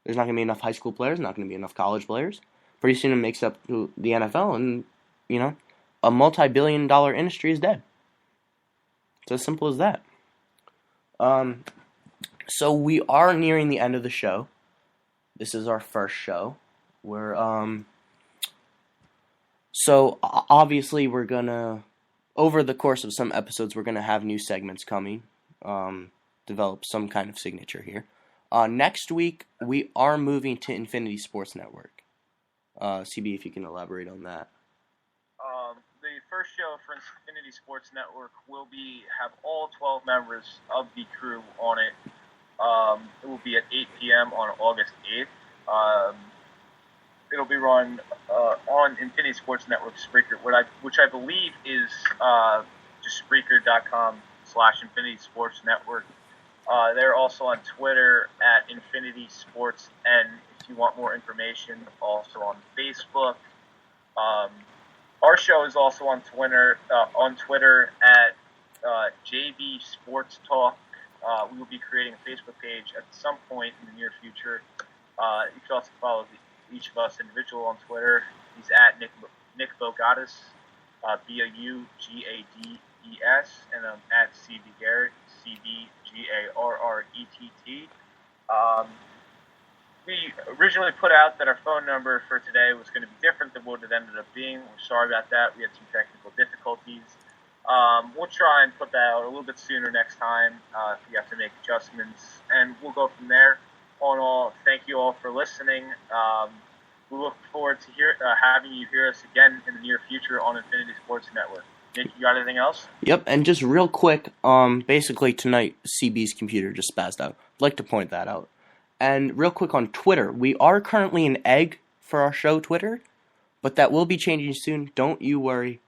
There's not going to be enough high school players. Not going to be enough college players. Pretty soon it makes up to the NFL, and a multi-billion-dollar industry is dead. It's as simple as that. So we are nearing the end of the show. This is our first show. So obviously we're gonna, over the course of some episodes, we're gonna have new segments coming. Develop some kind of signature here. Next week we are moving to Infinity Sports Network. CB, if you can elaborate on that. The first show for Infinity Sports Network will have all 12 members of the crew on it. It will be at 8 p.m. on August 8th. It'll be run on Infinity Sports Network Spreaker, which I believe is just Spreaker.com/Infinity Sports Network. They're also on Twitter at Infinity Sports N if you want more information. Also on Facebook. Our show is also on Twitter at JB Sports Talk. We will be creating a Facebook page at some point in the near future. You can also follow each of us individual on Twitter. He's at Nick Bogatis, Bougades, and I'm at CB Garrett, CBGarrett. we originally put out that our phone number for today was going to be different than what it ended up being. We're sorry about that. We had some technical difficulties. We'll try and put that out a little bit sooner next time if we have to make adjustments, and we'll go from there. All in all, thank you all for listening. We look forward to having you hear us again in the near future on Infinity Sports Network. Nick, you got anything else? Yep, and just real quick, basically tonight CB's computer just spazzed out. I'd like to point that out. And real quick on Twitter, we are currently an egg for our show Twitter, but that will be changing soon. Don't you worry.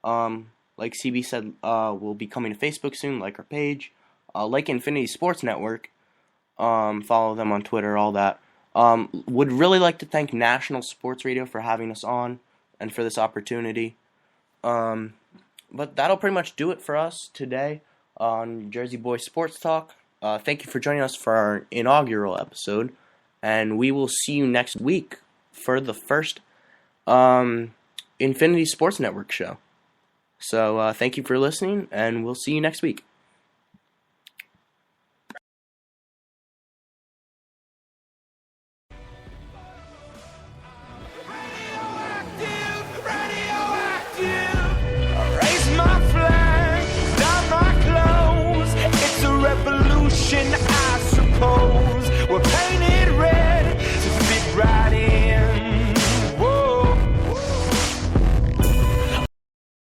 Like CB said, we'll be coming to Facebook soon, like our page. Like Infinity Sports Network. Follow them on Twitter, all that. Would really like to thank National Sports Radio for having us on and for this opportunity. But that'll pretty much do it for us today on Jersey Boy Sports Talk. Thank you for joining us for our inaugural episode, and we will see you next week for the first Infinity Sports Network show. So thank you for listening, and we'll see you next week.